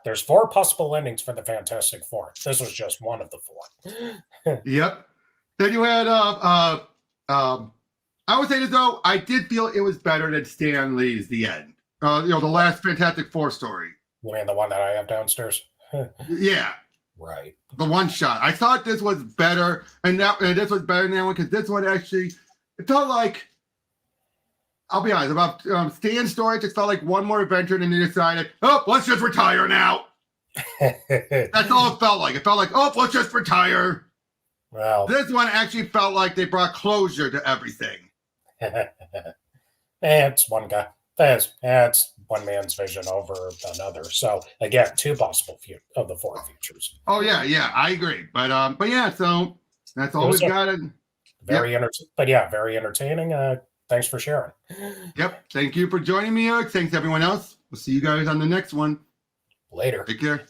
there's 4 possible endings for the Fantastic Four. This was just one of the 4. Yep. Then you had I would say this though, I did feel it was better than Stan Lee's The End. The last Fantastic Four story. You mean the one that I have downstairs? Yeah. Right. The one shot. I thought this was better, and this was better than that one because this one actually, it felt like, I'll be honest, about Stan's story, it just felt like one more adventure, and then they decided, let's just retire now. That's all it felt like. It felt like, let's just retire. Well, this one actually felt like they brought closure to everything. It's one guy. It's one man's vision over another. So again, 2 possible of the 4 futures. Oh yeah, I agree. But yeah, so that's all we've got. Very entertaining. Thanks for sharing. Yep. Thank you for joining me, Eric. Thanks everyone else. We'll see you guys on the next one. Later. Take care.